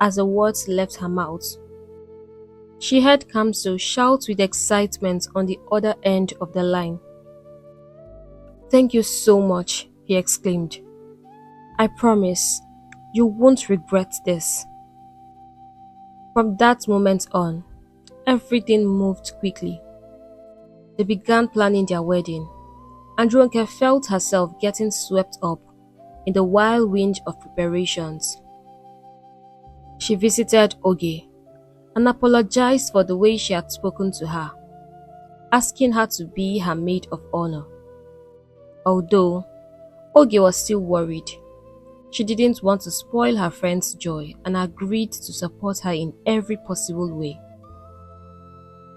as the words left her mouth. She heard Kamso shout with excitement on the other end of the line. "Thank you so much," he exclaimed. "I promise, you won't regret this." From that moment on, everything moved quickly. They began planning their wedding, and Ronke felt herself getting swept up in the whirlwind of preparations. She visited Oge and apologized for the way she had spoken to her, asking her to be her maid of honor. Although Oge was still worried, she didn't want to spoil her friend's joy and agreed to support her in every possible way.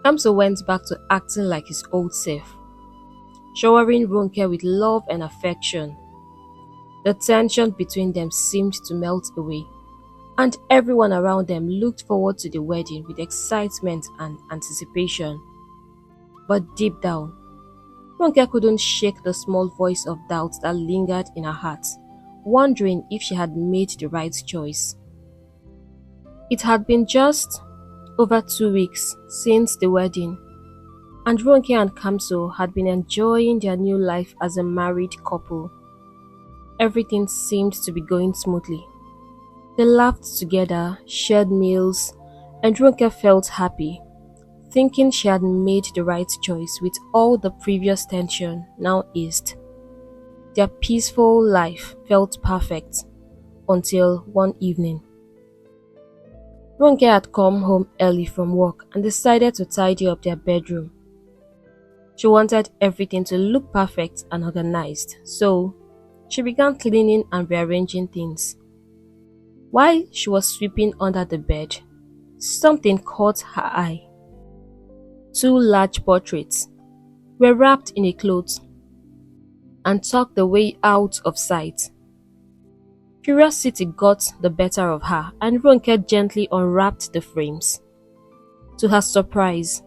Kamso went back to acting like his old self, showering Ronke with love and affection. The tension between them seemed to melt away, and everyone around them looked forward to the wedding with excitement and anticipation. But deep down, Ronke couldn't shake the small voice of doubt that lingered in her heart, wondering if she had made the right choice. It had been just over 2 weeks since the wedding, and Ronke and Kamso had been enjoying their new life as a married couple. Everything seemed to be going smoothly. They laughed together, shared meals, and Ronke felt happy, thinking she had made the right choice with all the previous tension now eased. Their peaceful life felt perfect until one evening. Ronke had come home early from work and decided to tidy up their bedroom. She wanted everything to look perfect and organized, so she began cleaning and rearranging things. While she was sweeping under the bed, something caught her eye. 2 large portraits were wrapped in a cloth and tucked away out of sight. Curiosity got the better of her, and Ronke gently unwrapped the frames. To her surprise,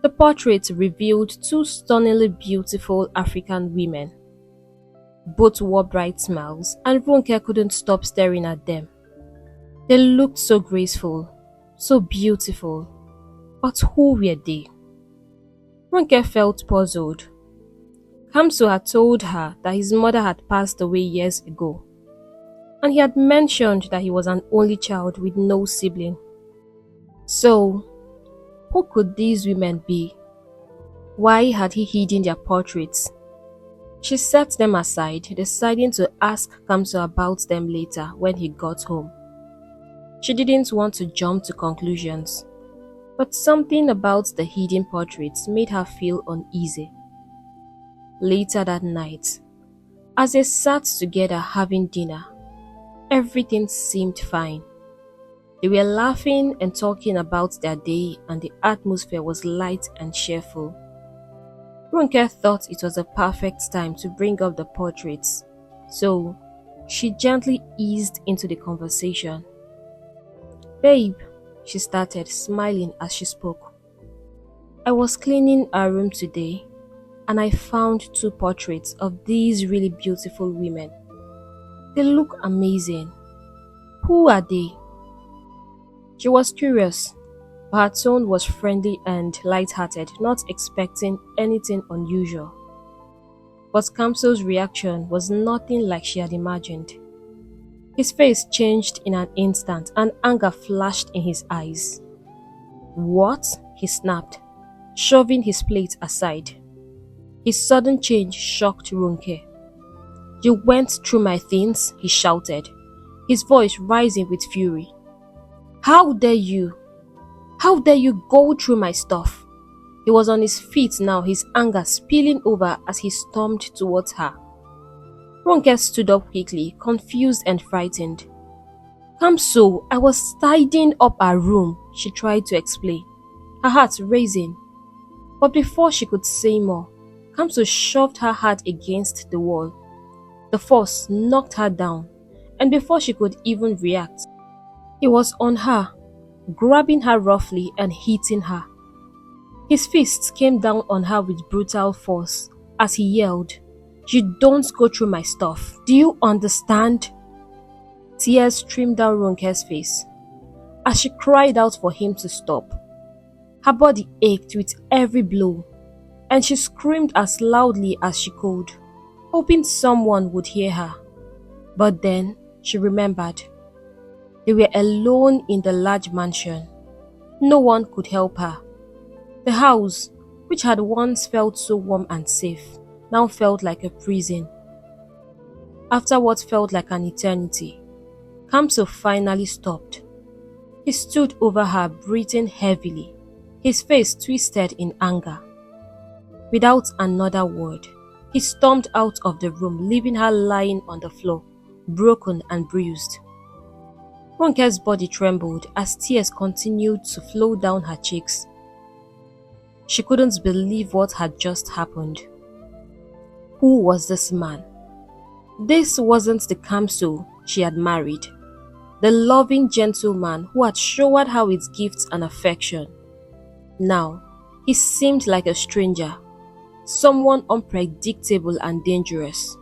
the portraits revealed 2 stunningly beautiful African women. Both wore bright smiles, and Ronke couldn't stop staring at them. They looked so graceful, so beautiful, but who were they? Ronke felt puzzled. Kamso had told her that his mother had passed away years ago, and he had mentioned that he was an only child with no sibling. So, who could these women be? Why had he hidden their portraits? She set them aside, deciding to ask Kamso about them later when he got home. She didn't want to jump to conclusions, but something about the hidden portraits made her feel uneasy. Later that night, as they sat together having dinner, everything seemed fine. They were laughing and talking about their day, and the atmosphere was light and cheerful. Ronke thought it was a perfect time to bring up the portraits, so she gently eased into the conversation. "Babe," she started, smiling as she spoke. "I was cleaning our room today, and I found 2 portraits of these really beautiful women. They look amazing. Who are they?" She was curious, but her tone was friendly and light-hearted, not expecting anything unusual. But Kamso's reaction was nothing like she had imagined. His face changed in an instant, and anger flashed in his eyes. "What?" he snapped, shoving his plate aside. His sudden change shocked Ronke. "You went through my things?" he shouted, his voice rising with fury. "How dare you? How dare you go through my stuff?" He was on his feet now, his anger spilling over as he stormed towards her. Ronke stood up quickly, confused and frightened. "Kamso, I was tidying up our room," she tried to explain, her heart racing. But before she could say more, Kamso shoved her hard against the wall. The force knocked her down, and before she could even react, he was on her, grabbing her roughly and hitting her. His fists came down on her with brutal force as he yelled, "You don't go through my stuff. Do you understand?" Tears streamed down Ronke's face as she cried out for him to stop. Her body ached with every blow, and she screamed as loudly as she could, hoping someone would hear her. But then she remembered. They were alone in the large mansion. No one could help her. The house, which had once felt so warm and safe, now felt like a prison. After what felt like an eternity, Kamso finally stopped. He stood over her, breathing heavily, his face twisted in anger. Without another word, he stormed out of the room, leaving her lying on the floor, broken and bruised. Ronke's body trembled as tears continued to flow down her cheeks. She couldn't believe what had just happened. Who was this man? This wasn't the Kamso she had married, the loving gentleman who had showered her with gifts and affection. Now, he seemed like a stranger, someone unpredictable and dangerous.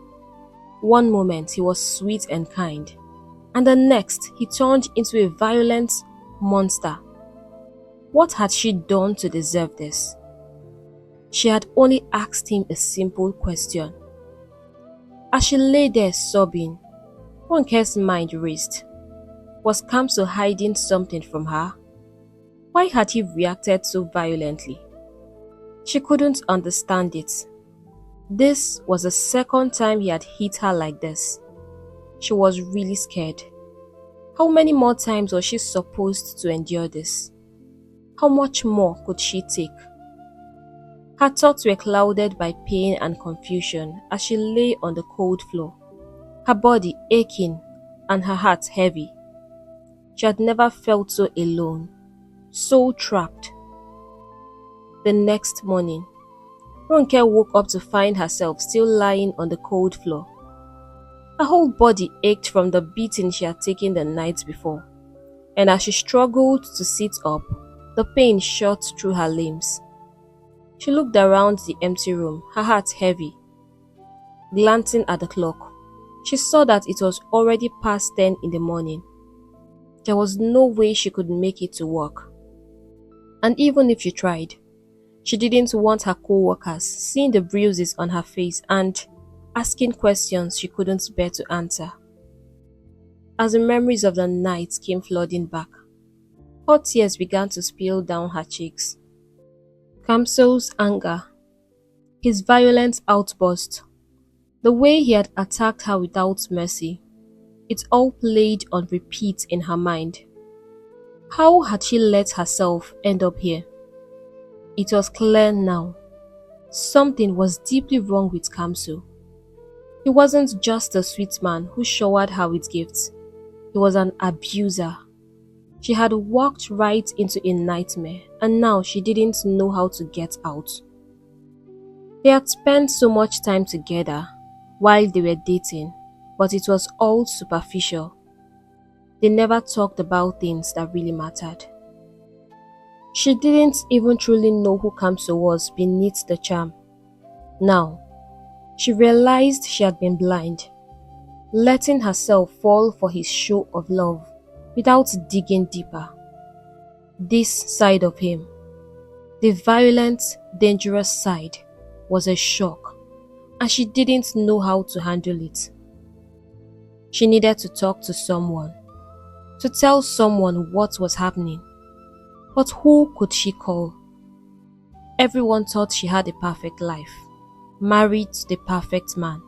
One moment he was sweet and kind, and the next he turned into a violent monster. What had she done to deserve this? She had only asked him a simple question. As she lay there sobbing, Ronke's mind raced. Was Kamso hiding something from her? Why had he reacted so violently? She couldn't understand it. This was the second time he had hit her like this. She was really scared. How many more times was she supposed to endure this? How much more could she take? Her thoughts were clouded by pain and confusion as she lay on the cold floor, her body aching and her heart heavy. She had never felt so alone, so trapped. The next morning, Ronke woke up to find herself still lying on the cold floor. Her whole body ached from the beating she had taken the night before, and as she struggled to sit up, the pain shot through her limbs. She looked around the empty room, her heart heavy. Glancing at the clock, she saw that it was already past 10 in the morning. There was no way she could make it to work. And even if she tried, she didn't want her co-workers seeing the bruises on her face and asking questions she couldn't bear to answer. As the memories of the night came flooding back, hot tears began to spill down her cheeks. Kamso's anger, his violent outburst, the way he had attacked her without mercy, it all played on repeat in her mind. How had she let herself end up here? It was clear now. Something was deeply wrong with Kamso. He wasn't just a sweet man who showered her with gifts. He was an abuser. She had walked right into a nightmare, and now she didn't know how to get out. They had spent so much time together while they were dating, but it was all superficial. They never talked about things that really mattered. She didn't even truly know who Kamso was beneath the charm. Now, she realized she had been blind, letting herself fall for his show of love without digging deeper. This side of him, the violent, dangerous side, was a shock, and she didn't know how to handle it. She needed to talk to someone, to tell someone what was happening. But who could she call? Everyone thought she had a perfect life, married to the perfect man.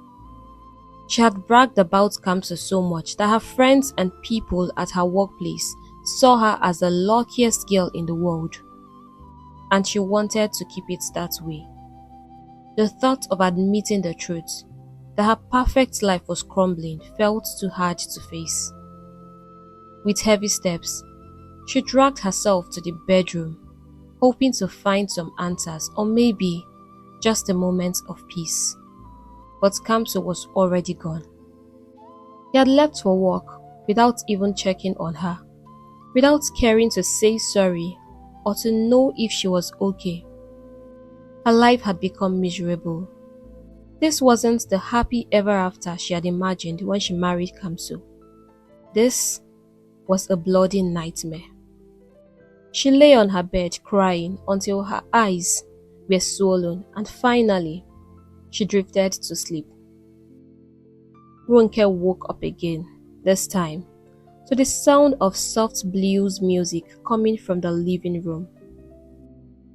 She had bragged about Kamso so much that her friends and people at her workplace saw her as the luckiest girl in the world. And she wanted to keep it that way. The thought of admitting the truth, that her perfect life was crumbling, felt too hard to face. With heavy steps, she dragged herself to the bedroom, hoping to find some answers or maybe just a moment of peace. But Kamso was already gone. He had left for work without even checking on her, without caring to say sorry or to know if she was okay. Her life had become miserable. This wasn't the happy ever after she had imagined when she married Kamso. This was a bloody nightmare. She lay on her bed crying until her eyes were swollen, and finally she drifted to sleep. Ronke woke up again, this time to the sound of soft blues music coming from the living room.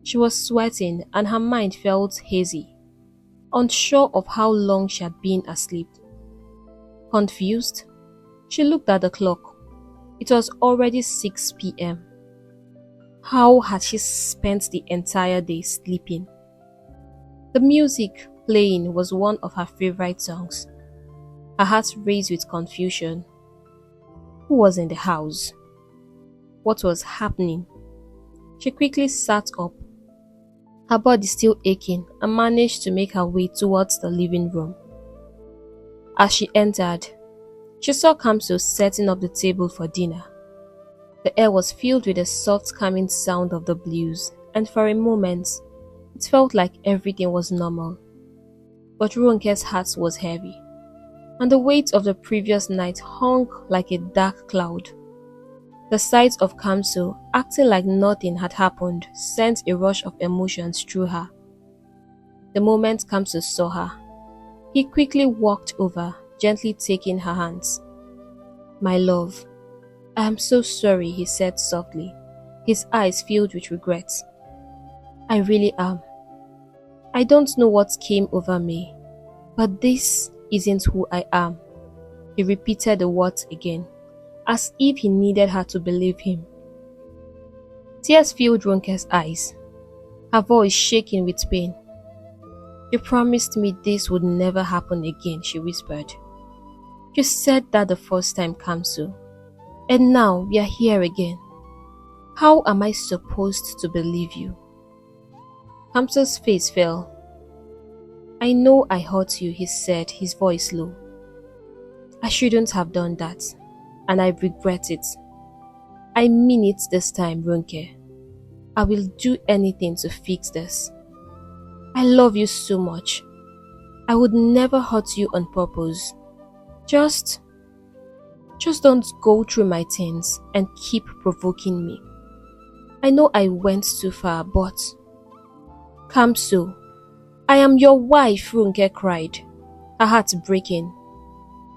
She was sweating and her mind felt hazy, unsure of how long she had been asleep. Confused, she looked at the clock. It was already 6 p.m. How had she spent the entire day sleeping? The music playing was one of her favorite songs. Her heart raced with confusion. Who was in the house? What was happening? She quickly sat up, her body still aching, and managed to make her way towards the living room. As she entered, she saw Kamso setting up the table for dinner. The air was filled with the soft calming sound of the blues, and for a moment, it felt like everything was normal. But Ronke's heart was heavy, and the weight of the previous night hung like a dark cloud. The sight of Kamso acting like nothing had happened sent a rush of emotions through her. The moment Kamso saw her, he quickly walked over, gently taking her hands. "My love, I am so sorry," he said softly, his eyes filled with regret. "I really am. I don't know what came over me, but this isn't who I am." He repeated the words again, as if he needed her to believe him. Tears filled Ronke's eyes, her voice shaking with pain. "You promised me this would never happen again," she whispered. "You said that the first time, Kamso, and now we are here again. How am I supposed to believe you?" Kamso's face fell. "I know I hurt you," he said, his voice low. "I shouldn't have done that, and I regret it. I mean it this time, Ronke. I will do anything to fix this. I love you so much. I would never hurt you on purpose. Just don't go through my things and keep provoking me. I know I went too far, but..." "Kamso, I am your wife," Ronke cried, her heart breaking.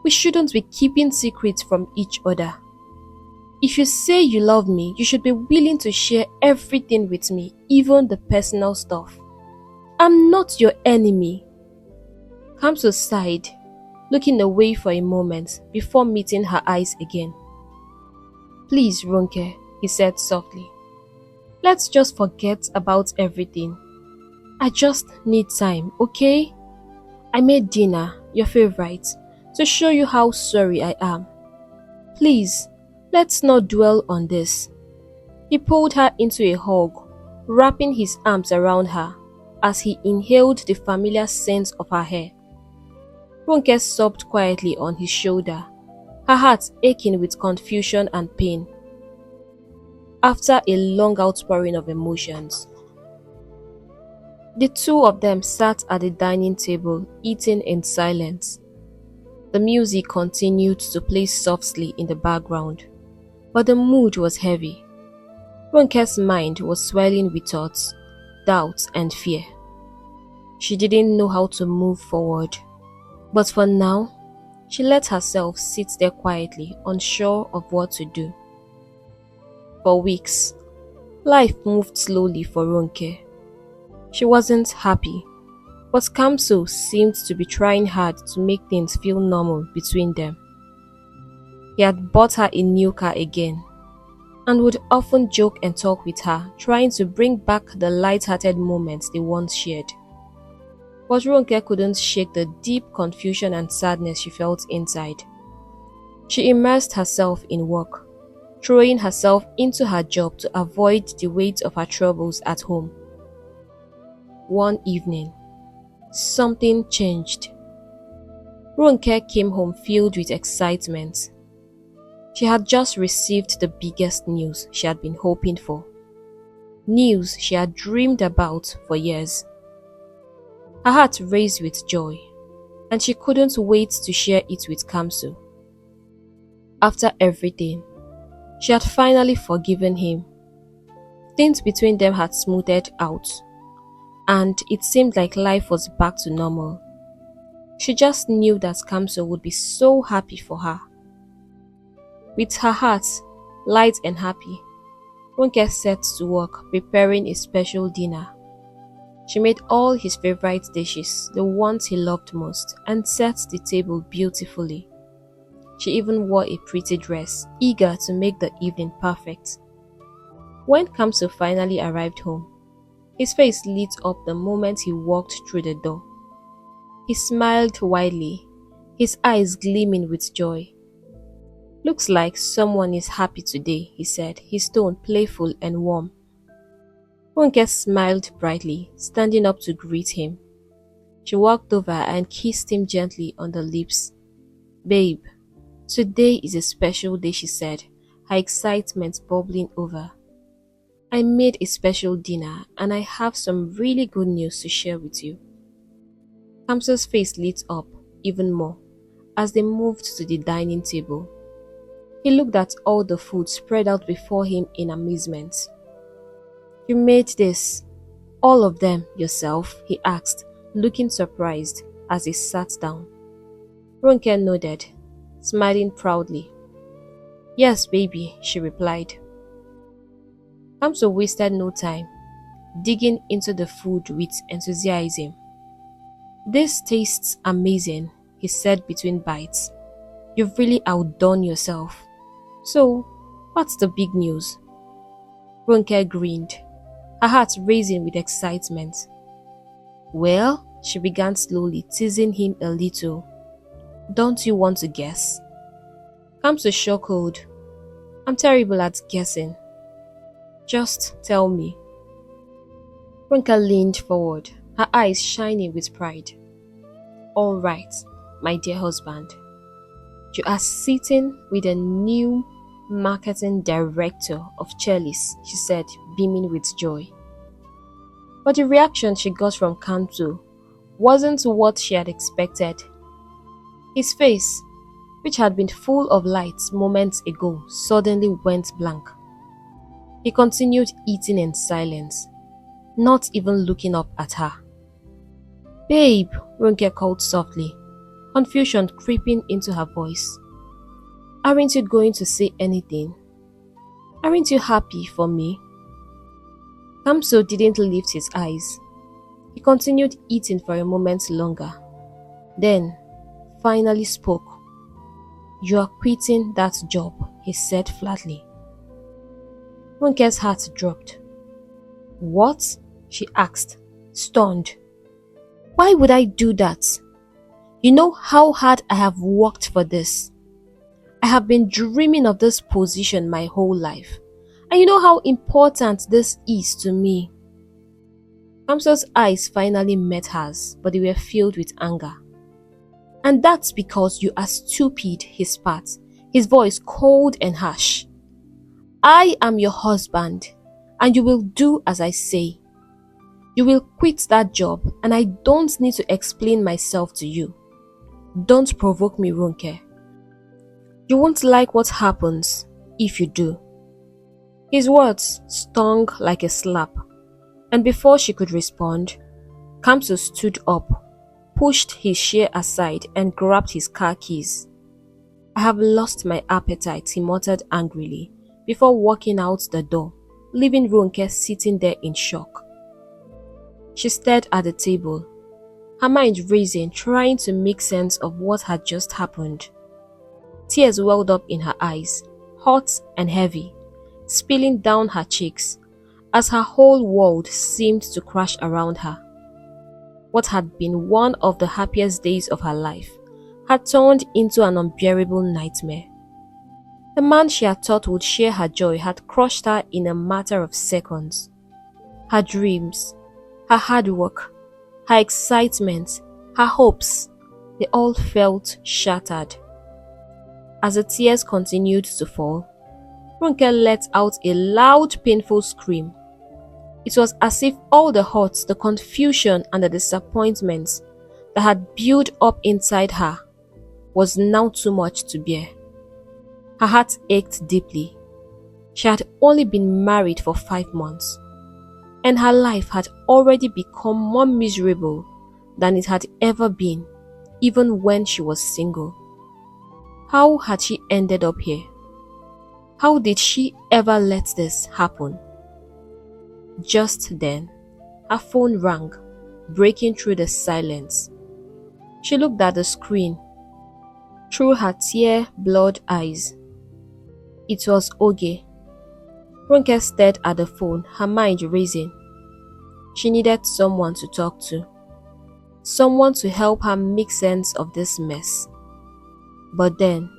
"We shouldn't be keeping secrets from each other. If you say you love me, you should be willing to share everything with me, even the personal stuff. I'm not your enemy." Kamso sighed, looking away for a moment before meeting her eyes again. "Please, Ronke," he said softly. "Let's just forget about everything. I just need time, okay? I made dinner, your favorite, to show you how sorry I am. Please, let's not dwell on this." He pulled her into a hug, wrapping his arms around her as he inhaled the familiar scent of her hair. Ronke sobbed quietly on his shoulder, her heart aching with confusion and pain. After a long outpouring of emotions, the two of them sat at the dining table, eating in silence. The music continued to play softly in the background, but the mood was heavy. Ronke's mind was swelling with thoughts, doubts, and fear. She didn't know how to move forward, but for now, she let herself sit there quietly, unsure of what to do. For weeks, life moved slowly for Ronke. She wasn't happy, but Kamso seemed to be trying hard to make things feel normal between them. He had bought her a new car again, and would often joke and talk with her, trying to bring back the light-hearted moments they once shared. But Ronke couldn't shake the deep confusion and sadness she felt inside. She immersed herself in work, throwing herself into her job to avoid the weight of her troubles at home. One evening, something changed. Ronke came home filled with excitement. She had just received the biggest news she had been hoping for. News she had dreamed about for years. Her heart raced with joy, and she couldn't wait to share it with Kamso. After everything, she had finally forgiven him. Things between them had smoothed out, and it seemed like life was back to normal. She just knew that Kamso would be so happy for her. With her heart light and happy, Ronke set to work preparing a special dinner. She made all his favorite dishes, the ones he loved most, and set the table beautifully. She even wore a pretty dress, eager to make the evening perfect. When Kamso finally arrived home, his face lit up the moment he walked through the door. He smiled widely, his eyes gleaming with joy. "Looks like someone is happy today," he said, his tone playful and warm. Ronke smiled brightly, standing up to greet him. She walked over and kissed him gently on the lips. "Babe, today is a special day," she said, her excitement bubbling over. "I made a special dinner and I have some really good news to share with you." Kamso's face lit up even more as they moved to the dining table. He looked at all the food spread out before him in amazement. "You made this, all of them, yourself?" he asked, looking surprised as he sat down. Ronke nodded, smiling proudly. "Yes, baby," she replied. Kamso wasted no time, digging into the food with enthusiasm. "This tastes amazing," he said between bites. "You've really outdone yourself. So, what's the big news?" Ronke grinned, her heart racing with excitement. "Well," she began slowly, teasing him a little. "Don't you want to guess?" Kamso chuckled. "I'm terrible at guessing. Just tell me." Ronke leaned forward, her eyes shining with pride. "All right, my dear husband. You are sitting with a new marketing director of Chalice," she said, beaming with joy. But the reaction she got from Kamso wasn't what she had expected. His face, which had been full of light moments ago, suddenly went blank. He continued eating in silence, not even looking up at her. "Babe," Ronke called softly, confusion creeping into her voice. "Aren't you going to say anything? Aren't you happy for me?" Kamso didn't lift his eyes. He continued eating for a moment longer, then finally spoke. "You are quitting that job," he said flatly. Ronke's heart dropped. "What?" she asked, stunned. "Why would I do that? You know how hard I have worked for this. I have been dreaming of this position my whole life. And you know how important this is to me." Kamso's eyes finally met hers, but they were filled with anger. "And that's because you are stupid," he spat, his voice cold and harsh. "I am your husband, and you will do as I say. You will quit that job, and I don't need to explain myself to you. Don't provoke me, Ronke. You won't like what happens if you do." His words stung like a slap, and before she could respond, Kamso stood up, pushed his chair aside and grabbed his car keys. "I have lost my appetite," he muttered angrily, before walking out the door, leaving Ronke sitting there in shock. She stared at the table, her mind racing, trying to make sense of what had just happened. Tears welled up in her eyes, hot and heavy, spilling down her cheeks, as her whole world seemed to crash around her. What had been one of the happiest days of her life had turned into an unbearable nightmare. The man she had thought would share her joy had crushed her in a matter of seconds. Her dreams, her hard work, her excitement, her hopes, they all felt shattered. As the tears continued to fall, Ronke let out a loud, painful scream. It was as if all the hurt, the confusion and the disappointment that had built up inside her was now too much to bear. Her heart ached deeply. She had only been married for 5 months, and her life had already become more miserable than it had ever been, even when she was single. How had she ended up here? How did she ever let this happen? Just then, her phone rang, breaking through the silence. She looked at the screen through her tear-blurred eyes. It was Oge. Ronke stared at the phone, her mind racing. She needed someone to talk to, someone to help her make sense of this mess. But then,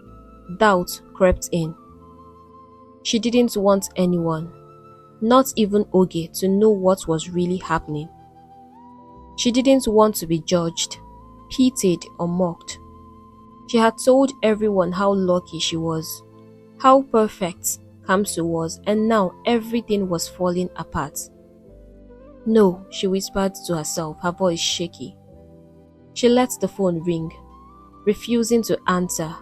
doubt crept in. She didn't want anyone, not even Oge, to know what was really happening. She didn't want to be judged, pitied, or mocked. She had told everyone how lucky she was, how perfect Kamso was, and now everything was falling apart. No, she whispered to herself, her voice shaky. She let the phone ring, refusing to answer.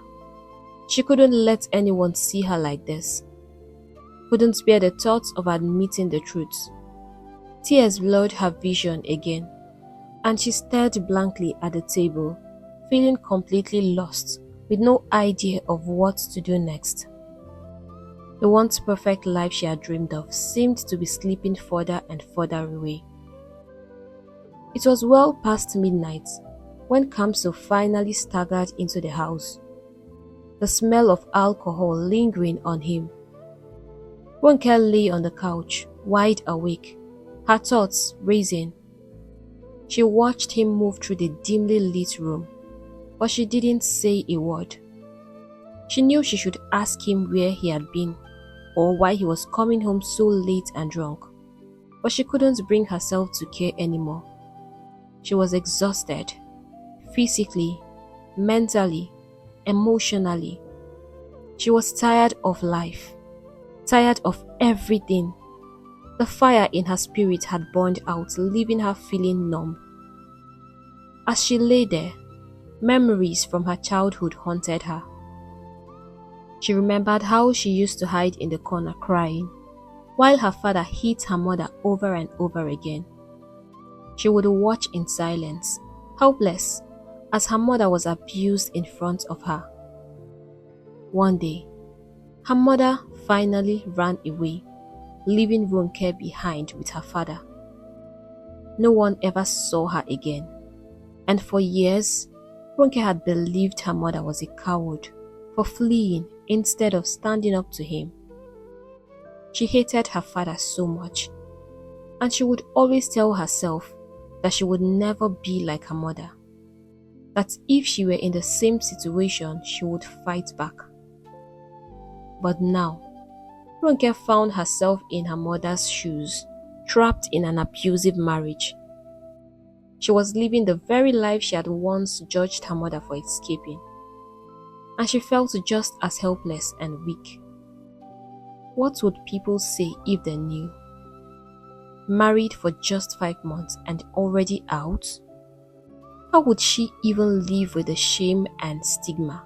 She couldn't let anyone see her like this. Couldn't bear the thought of admitting the truth. Tears blurred her vision again, and she stared blankly at the table, feeling completely lost, with no idea of what to do next. The once perfect life she had dreamed of seemed to be slipping further and further away. It was well past midnight when Kamso finally staggered into the house, the smell of alcohol lingering on him. Ronke lay on the couch, wide awake, her thoughts racing. She watched him move through the dimly lit room, but she didn't say a word. She knew she should ask him where he had been, or why he was coming home so late and drunk, but she couldn't bring herself to care anymore. She was exhausted, physically, mentally, emotionally. She was tired of life, tired of everything. The fire in her spirit had burned out, leaving her feeling numb. As she lay there, memories from her childhood haunted her. She remembered how she used to hide in the corner crying, while her father hit her mother over and over again. She would watch in silence, helpless, as her mother was abused in front of her. One day, her mother finally ran away, leaving Ronke behind with her father. No one ever saw her again, and for years, Ronke had believed her mother was a coward for fleeing instead of standing up to him. She hated her father so much, and she would always tell herself that she would never be like her mother, that if she were in the same situation, she would fight back. But now, Ronke found herself in her mother's shoes, trapped in an abusive marriage. She was living the very life she had once judged her mother for escaping, and she felt just as helpless and weak. What would people say if they knew? Married for just 5 months and already out? How would she even live with the shame and stigma?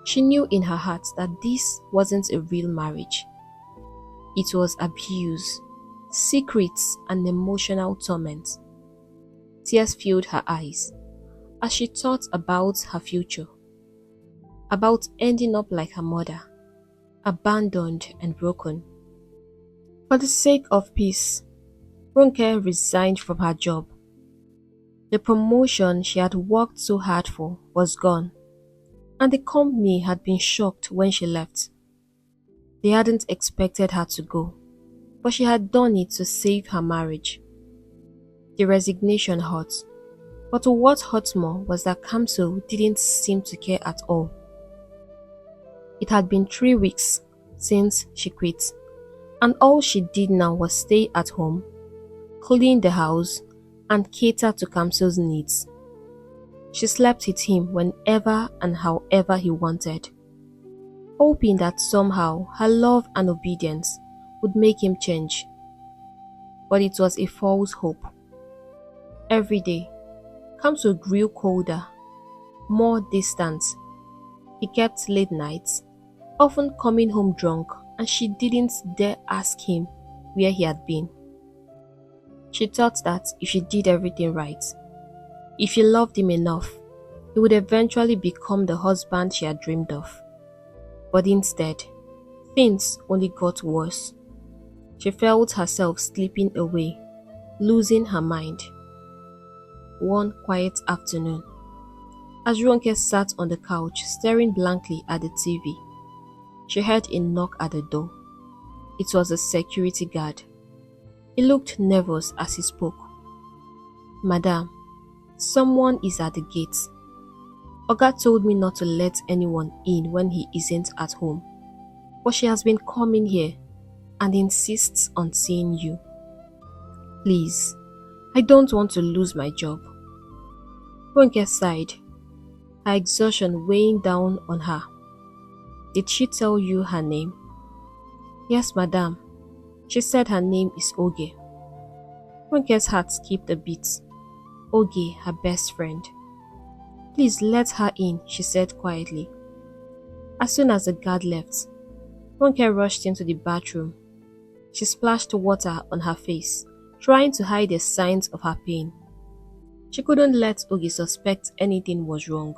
She knew in her heart that this wasn't a real marriage. It was abuse, secrets, and emotional torment. Tears filled her eyes as she thought about her future, about ending up like her mother, abandoned and broken. For the sake of peace, Ronke resigned from her job. The promotion she had worked so hard for was gone, and the company had been shocked when she left. They hadn't expected her to go, but she had done it to save her marriage. The resignation hurt, but what hurt more was that Kamso didn't seem to care at all. It had been 3 weeks since she quit, and all she did now was stay at home, clean the house, and cater to Kamso's needs. She slept with him whenever and however he wanted, hoping that somehow her love and obedience would make him change. But it was a false hope. Every day, Kamso grew colder, more distant. He kept late nights, often coming home drunk, and she didn't dare ask him where he had been. She thought that if she did everything right, if she loved him enough, he would eventually become the husband she had dreamed of. But instead, things only got worse. She felt herself slipping away, losing her mind. One quiet afternoon, as Ronke sat on the couch staring blankly at the TV, she heard a knock at the door. It was a security guard. He looked nervous as he spoke. "Madam, someone is at the gate. Oga told me not to let anyone in when he isn't at home, but she has been coming here and insists on seeing you. Please, I don't want to lose my job." Ronke sighed, her exhaustion weighing down on her. "Did she tell you her name?" "Yes, madam. She said her name is Oge." Ronke's heart skipped a beat. Oge, her best friend. "Please let her in," she said quietly. As soon as the guard left, Ronke rushed into the bathroom. She splashed water on her face, trying to hide the signs of her pain. She couldn't let Oge suspect anything was wrong.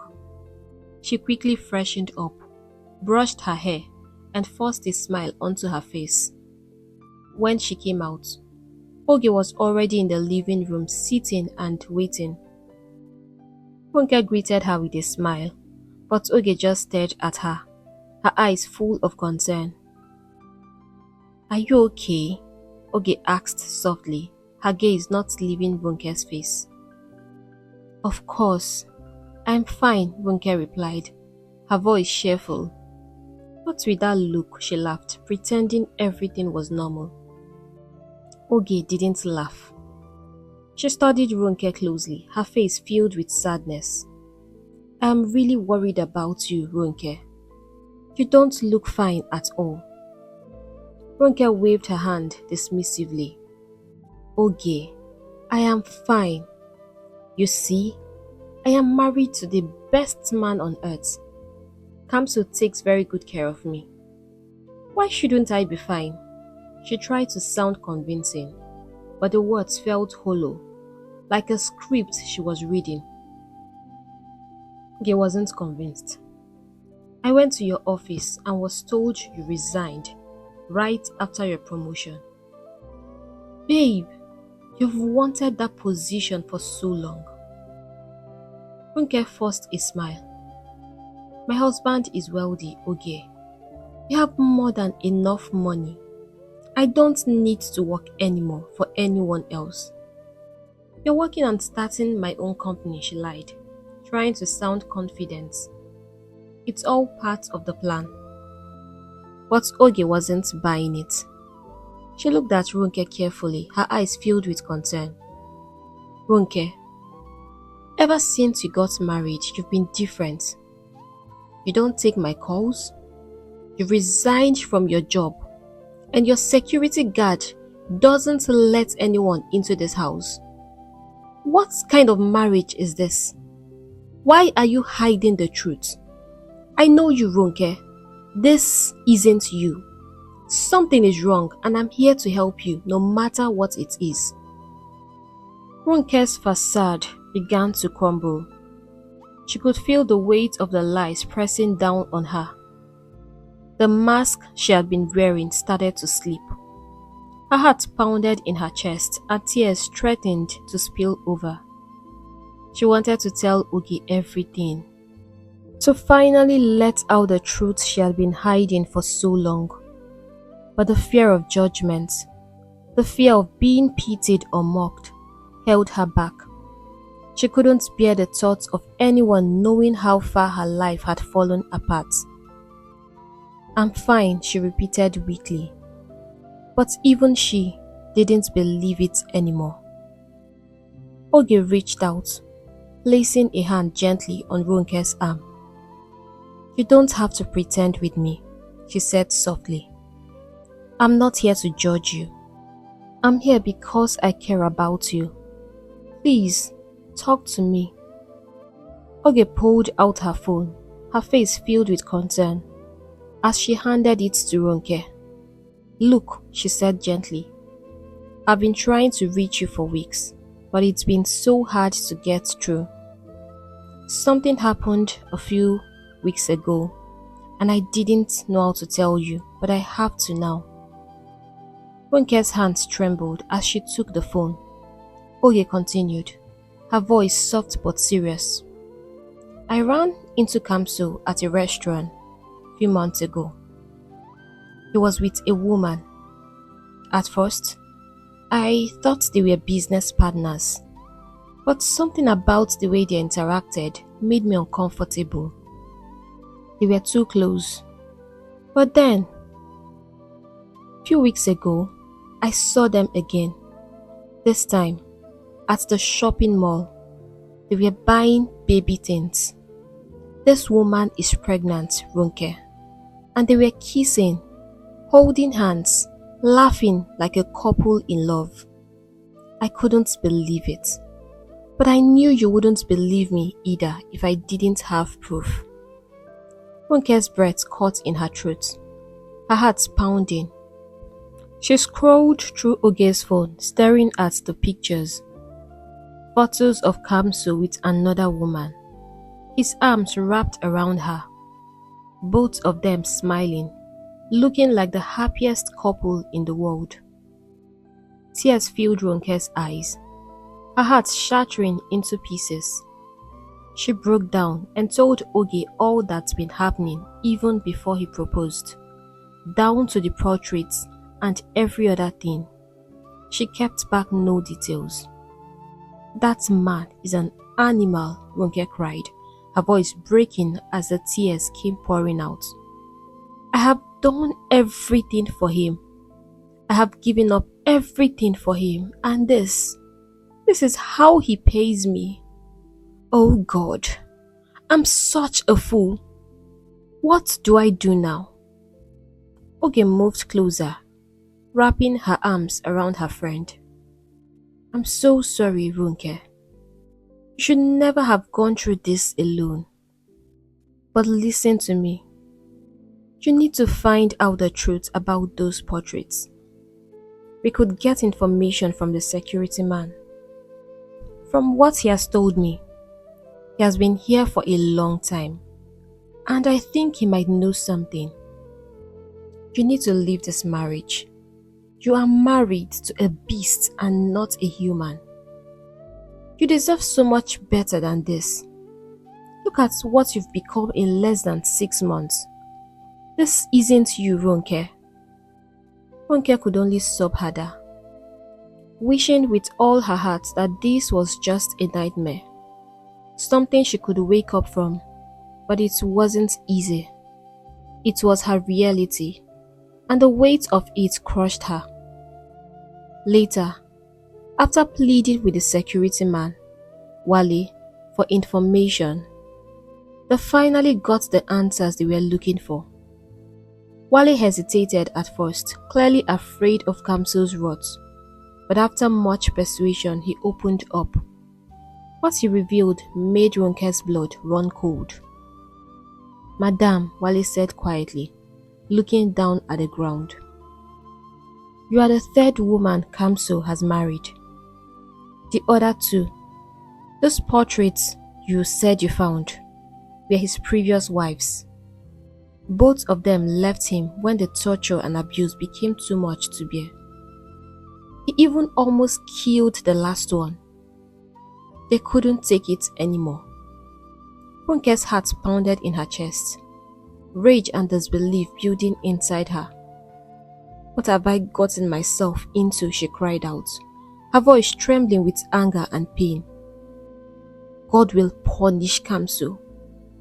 She quickly freshened up, brushed her hair, and forced a smile onto her face. When she came out, Oge was already in the living room sitting and waiting. Ronke greeted her with a smile, but Oge just stared at her, her eyes full of concern. "Are you okay?" Oge asked softly, her gaze not leaving Ronke's face. "Of course, I'm fine," Ronke replied, her voice cheerful. But with that look, she laughed, pretending everything was normal. Oge didn't laugh. She studied Ronke closely, her face filled with sadness. "I'm really worried about you, Ronke. You don't look fine at all." Ronke waved her hand dismissively. "Oge, I am fine. You see, I am married to the best man on earth. Kamso takes very good care of me. Why shouldn't I be fine?" She tried to sound convincing, but the words felt hollow, like a script she was reading. Oge wasn't convinced. "I went to your office and was told you resigned right after your promotion." "Babe, you've wanted that position for so long." Ronke forced a smile. "My husband is wealthy, Oge. We have more than enough money. I don't need to work anymore for anyone else." "You're working on starting my own company," she lied, trying to sound confident. "It's all part of the plan." But Oge wasn't buying it. She looked at Ronke carefully, her eyes filled with concern. "Ronke, ever since you got married, you've been different. You don't take my calls. You resigned from your job, and your security guard doesn't let anyone into this house. What kind of marriage is this? Why are you hiding the truth? I know you, Ronke. This isn't you. Something is wrong, and I'm here to help you, no matter what it is." Ronke's facade began to crumble. She could feel the weight of the lies pressing down on her. The mask she had been wearing started to slip. Her heart pounded in her chest and tears threatened to spill over. She wanted to tell Oge everything, to finally let out the truth she had been hiding for so long. But the fear of judgment, the fear of being pitied or mocked, held her back. She couldn't bear the thought of anyone knowing how far her life had fallen apart. "I'm fine," she repeated weakly. But even she didn't believe it anymore. Oge reached out, placing a hand gently on Ronke's arm. "You don't have to pretend with me," she said softly. "I'm not here to judge you. I'm here because I care about you. Please, talk to me." Oge pulled out her phone, her face filled with concern. As she handed it to Ronke, "Look," she said gently. "I've been trying to reach you for weeks, but it's been so hard to get through. Something happened a few weeks ago, and I didn't know how to tell you, but I have to now." Ronke's hands trembled as she took the phone. Oge continued, her voice soft but serious. "I ran into Kamso at a restaurant a few months ago. He was with a woman. At first, I thought they were business partners, but something about the way they interacted made me uncomfortable. They were too close. But then, a few weeks ago, I saw them again. This time, at the shopping mall. They were buying baby things. This woman is pregnant, Ronke. And they were kissing, holding hands, laughing like a couple in love. I couldn't believe it. But I knew you wouldn't believe me either if I didn't have proof." Ronke's breath caught in her throat, her heart pounding. She scrolled through Oge's phone, staring at the pictures. Photos of Kamso with another woman, his arms wrapped around her, both of them smiling, looking like the happiest couple in the world. Tears filled Ronke's eyes, her heart shattering into pieces. She broke down and told Oge all that's been happening even before he proposed, down to the portraits and every other thing. She kept back no details. "That man is an animal," Ronke cried, her voice breaking as the tears came pouring out. "I have done everything for him. I have given up everything for him, and this is how he pays me. Oh God, I'm such a fool. What do I do now?" Oge moved closer, wrapping her arms around her friend. "I'm so sorry, Ronke. You should never have gone through this alone. But listen to me. You need to find out the truth about those portraits. We could get information from the security man. From what he has told me, he has been here for a long time, and I think he might know something. You need to leave this marriage. You are married to a beast and not a human. You deserve so much better than this. Look at what you've become in less than 6 months. This isn't you, Ronke." Ronke could only sob harder, wishing with all her heart that this was just a nightmare, something she could wake up from, but it wasn't easy. It was her reality, and the weight of it crushed her. Later, after pleading with the security man, Wale, for information, they finally got the answers they were looking for. Wale hesitated at first, clearly afraid of Kamso's wrath, but after much persuasion he opened up. What he revealed made Ronke's blood run cold. "Madame," Wale said quietly, looking down at the ground, "you are the third woman Kamso has married. The other two, those portraits you said you found, were his previous wives. Both of them left him when the torture and abuse became too much to bear. He even almost killed the last one. They couldn't take it anymore." Ronke's heart pounded in her chest, rage and disbelief building inside her. "What have I gotten myself into?" she cried out, her voice trembling with anger and pain. "God will punish Kamso.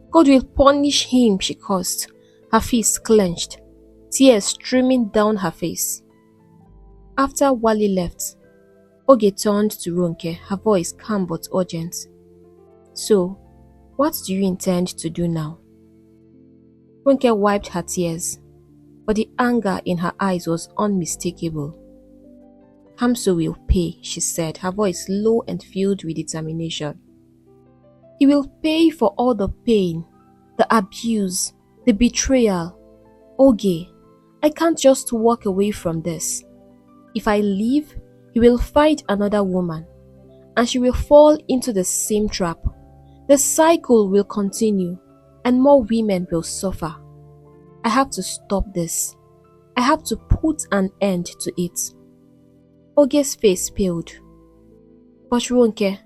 God will punish him," she cursed, her fist clenched, tears streaming down her face. After Wale left, Oge turned to Ronke, her voice calm but urgent. "So, what do you intend to do now?" Ronke wiped her tears, but the anger in her eyes was unmistakable. "Kamso will pay," she said, her voice low and filled with determination. "He will pay for all the pain, the abuse, the betrayal. Oge, I can't just walk away from this. If I leave, he will find another woman, and she will fall into the same trap. The cycle will continue, and more women will suffer. I have to stop this. I have to put an end to it. Oge's face paled. But Ronke,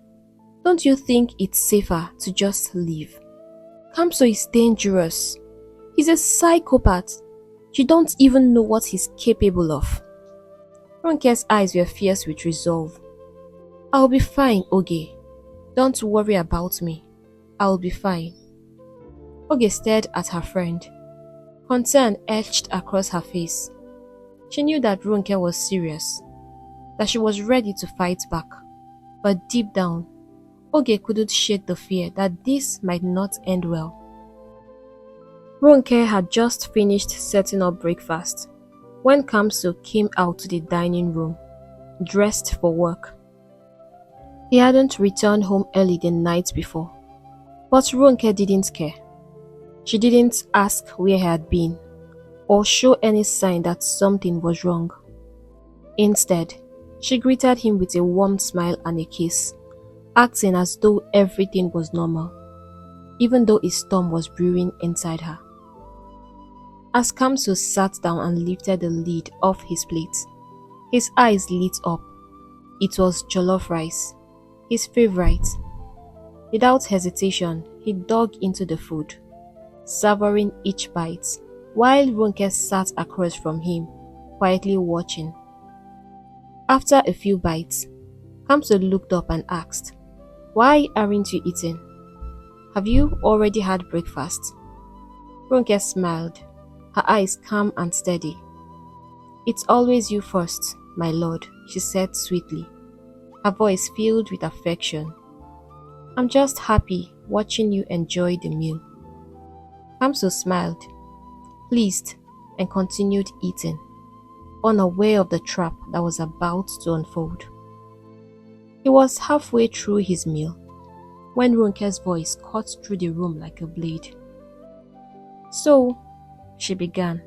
don't you think it's safer to just leave? Kamso is dangerous. He's a psychopath. You don't even know what he's capable of. Ronke's eyes were fierce with resolve. I'll be fine, Oge. Don't worry about me. I'll be fine. Oge stared at her friend. Concern etched across her face. She knew that Ronke was serious, that she was ready to fight back. But deep down, Oge couldn't shake the fear that this might not end well. Ronke had just finished setting up breakfast when Kamso came out to the dining room, dressed for work. He hadn't returned home early the night before, but Ronke didn't care. She didn't ask where he had been, or show any sign that something was wrong. Instead, she greeted him with a warm smile and a kiss, acting as though everything was normal, even though a storm was brewing inside her. As Kamso sat down and lifted the lid off his plate, his eyes lit up. It was jollof rice, his favorite. Without hesitation, he dug into the food, savoring each bite, while Ronke sat across from him, quietly watching. After a few bites, Kamso looked up and asked, "Why aren't you eating? Have you already had breakfast?" Ronke smiled, her eyes calm and steady. "It's always you first, my lord," she said sweetly, her voice filled with affection. "I'm just happy watching you enjoy the meal." Kamso smiled, pleased, and continued eating, unaware of the trap that was about to unfold. He was halfway through his meal when Ronke's voice cut through the room like a blade. "So," she began,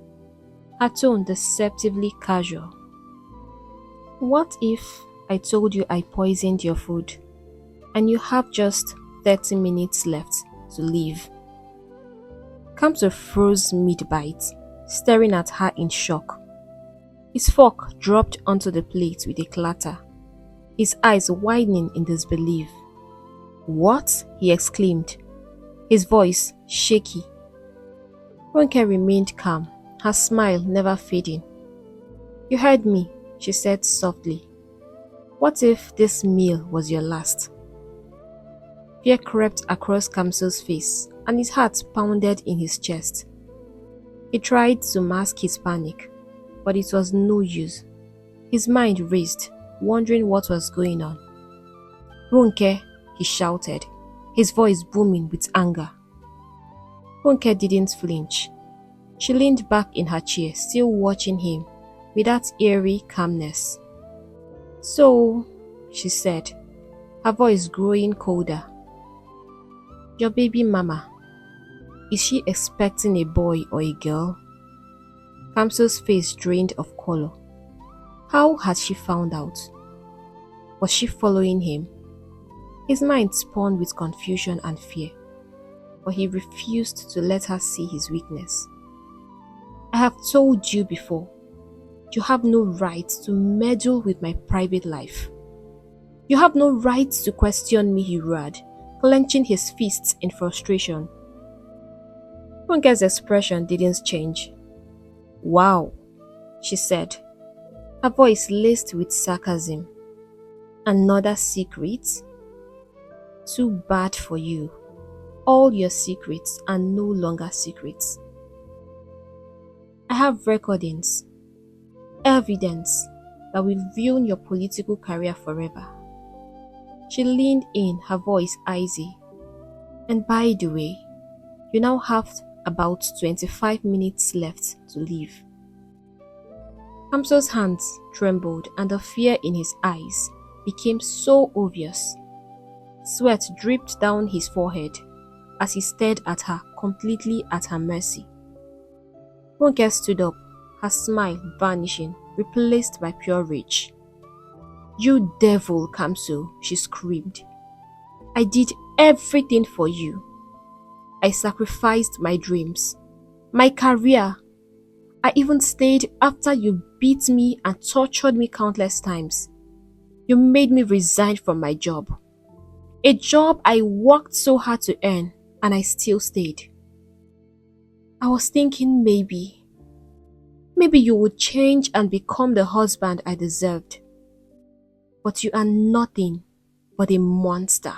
her tone deceptively casual, "what if I told you I poisoned your food and you have just 30 minutes left to leave?" Kamso froze mid-bite, staring at her in shock. His fork dropped onto the plate with a clatter, his eyes widening in disbelief. "What?" he exclaimed, his voice shaky. Ronke remained calm, her smile never fading. "You heard me," she said softly. "What if this meal was your last?" Fear crept across Kamso's face, and his heart pounded in his chest. He tried to mask his panic, but it was no use. His mind raced, wondering what was going on. "Ronke," he shouted, his voice booming with anger. Ronke didn't flinch. She leaned back in her chair, still watching him with that eerie calmness. "So," she said, her voice growing colder, "your baby mama, is she expecting a boy or a girl?" Kamso's face drained of color. How had she found out? Was she following him? His mind spun with confusion and fear, but he refused to let her see his weakness. "I have told you before, you have no right to meddle with my private life. You have no right to question me," he roared, clenching his fists in frustration. Ronke's expression didn't change. "Wow," she said, her voice laced with sarcasm. "Another secret? Too bad for you. All your secrets are no longer secrets. I have recordings, evidence that will ruin your political career forever." She leaned in, her voice icy. "And by the way, you now have about 25 minutes left to leave." Kamso's hands trembled and the fear in his eyes became so obvious. Sweat dripped down his forehead as he stared at her, completely at her mercy. Ronke stood up, her smile vanishing, replaced by pure rage. "You devil, Kamso," she screamed. "I did everything for you. I sacrificed my dreams, my career. I even stayed after you beat me and tortured me countless times. You made me resign from my job. A job I worked so hard to earn, and I still stayed. I was thinking maybe you would change and become the husband I deserved. But you are nothing but a monster."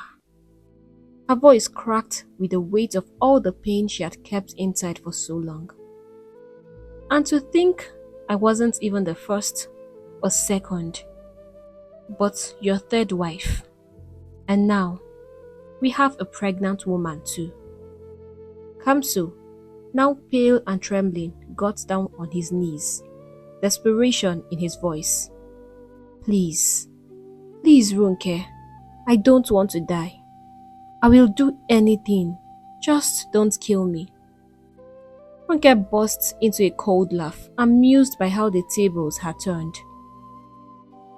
Her voice cracked with the weight of all the pain she had kept inside for so long. "And to think I wasn't even the first or second, but your third wife. And now, we have a pregnant woman too." Kamso, now pale and trembling, got down on his knees, desperation in his voice. Please, Ronke, I don't want to die. I will do anything, just don't kill me." Ronke burst into a cold laugh, amused by how the tables had turned.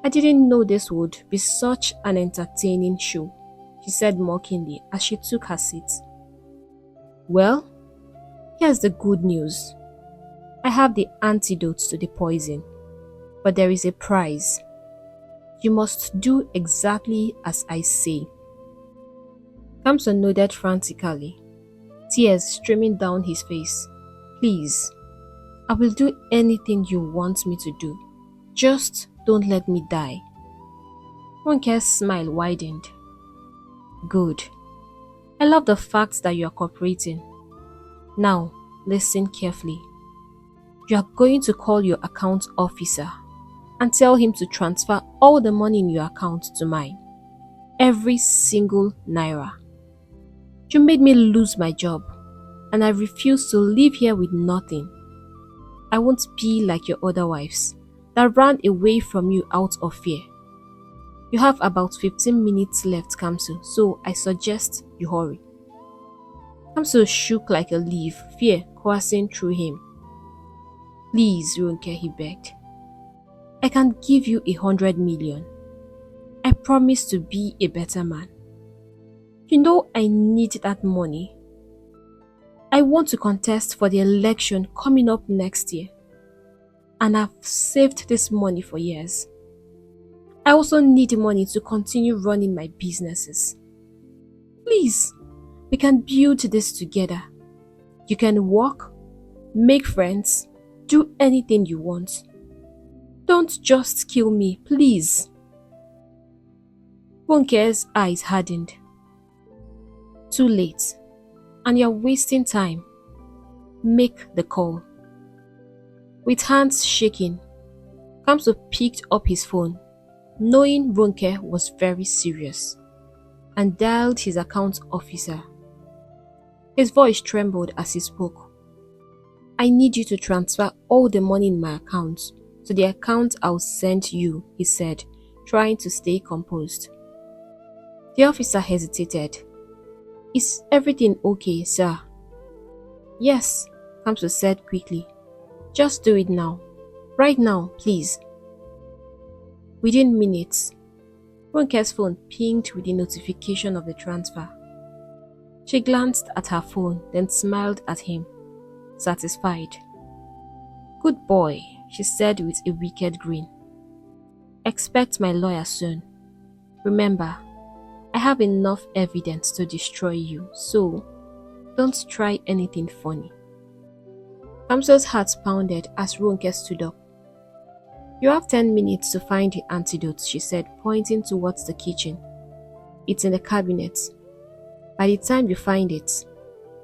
"I didn't know this would be such an entertaining show," she said mockingly as she took her seat. "Well, here's the good news. I have the antidote to the poison, but there is a price. You must do exactly as I say." Kamso nodded frantically, tears streaming down his face. "Please, I will do anything you want me to do. Just don't let me die." Ronke's smile widened. "Good. I love the fact that you are cooperating. Now, listen carefully. You are going to call your account officer and tell him to transfer all the money in your account to mine. Every single naira. You made me lose my job, and I refuse to live here with nothing. I won't be like your other wives that ran away from you out of fear. You have about 15 minutes left, Kamso, so I suggest you hurry." Kamso shook like a leaf, fear coursing through him. "Please, Ronke," he begged. "I can give you 100 million. I promise to be a better man. You know I need that money. I want to contest for the election coming up next year, and I've saved this money for years. I also need money to continue running my businesses. Please, we can build this together. You can work, make friends, do anything you want. Don't just kill me, please." Ronke's eyes hardened. "Too late, and you're wasting time. Make the call." With hands shaking, Kamso picked up his phone, knowing Ronke was very serious, and dialed his account officer. His voice trembled as he spoke. "I need you to transfer all the money in my account to the account I'll send you," he said, trying to stay composed. The officer hesitated. "Is everything okay, sir?" "Yes," Kamso said quickly. "Just do it now. Right now, please." Within minutes, Ronke's phone pinged with the notification of the transfer. She glanced at her phone, then smiled at him, satisfied. "Good boy," she said with a wicked grin. "Expect my lawyer soon. Remember, I have enough evidence to destroy you, so don't try anything funny." Kamso's heart pounded as Ronke stood up. "You have 10 minutes to find the antidote," she said, pointing towards the kitchen. "It's in the cabinet. By the time you find it,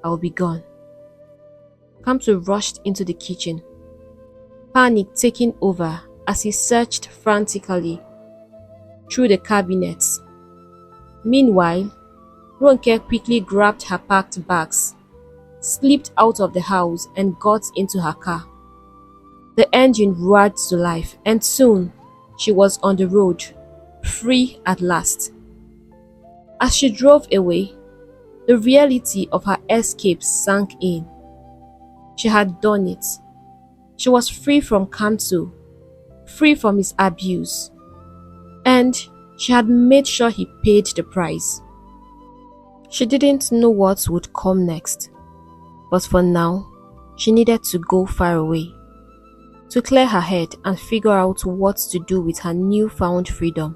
I'll be gone." Kamso rushed into the kitchen, panic taking over as he searched frantically through the cabinets. Meanwhile, Ronke quickly grabbed her packed bags, slipped out of the house and got into her car. The engine roared to life, and soon she was on the road, free at last. As she drove away, the reality of her escape sank in. She had done it. She was free from Kamso, free from his abuse, and she had made sure he paid the price. She didn't know what would come next, but for now, she needed to go far away, to clear her head and figure out what to do with her newfound freedom.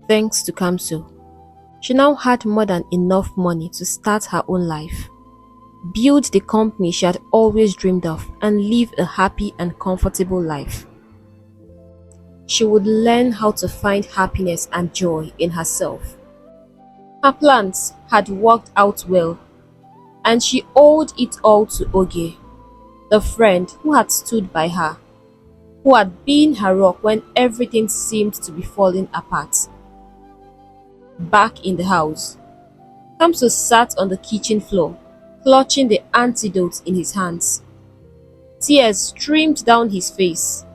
Thanks to Kamso, she now had more than enough money to start her own life, build the company she had always dreamed of, and live a happy and comfortable life. She would learn how to find happiness and joy in herself. Her plans had worked out well, and she owed it all to Oge, the friend who had stood by her, who had been her rock when everything seemed to be falling apart. Back in the house, Kamso sat on the kitchen floor, clutching the antidote in his hands. Tears streamed down his face,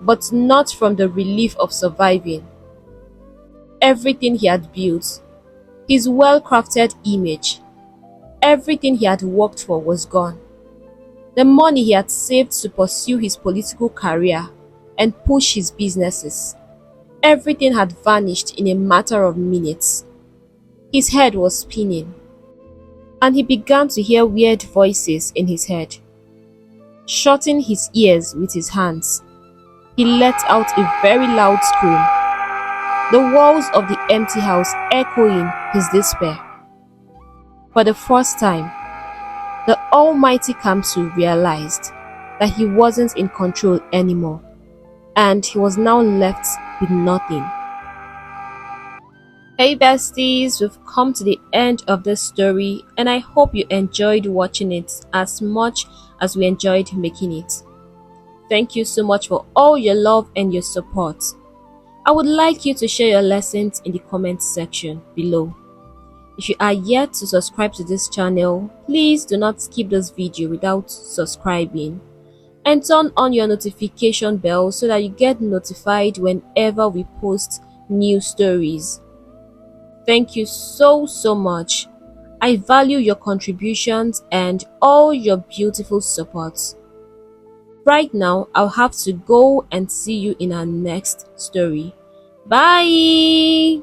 but not from the relief of surviving. Everything he had built, his well-crafted image, everything he had worked for was gone. The money he had saved to pursue his political career and push his businesses, everything had vanished in a matter of minutes. His head was spinning, and he began to hear weird voices in his head. Shutting his ears with his hands, he let out a very loud scream, the walls of the empty house echoing his despair. For the first time, the almighty Kamso realized that he wasn't in control anymore, and he was now left with nothing. Hey besties, we've come to the end of this story, and I hope you enjoyed watching it as much as we enjoyed making it. Thank you so much for all your love and your support. I would like you to share your lessons in the comment section below. If you are yet to subscribe to this channel, please do not skip this video without subscribing, and turn on your notification bell so that you get notified whenever we post new stories. Thank you so much. I value your contributions and all your beautiful support. Right now, I'll have to go and see you in our next story. Bye!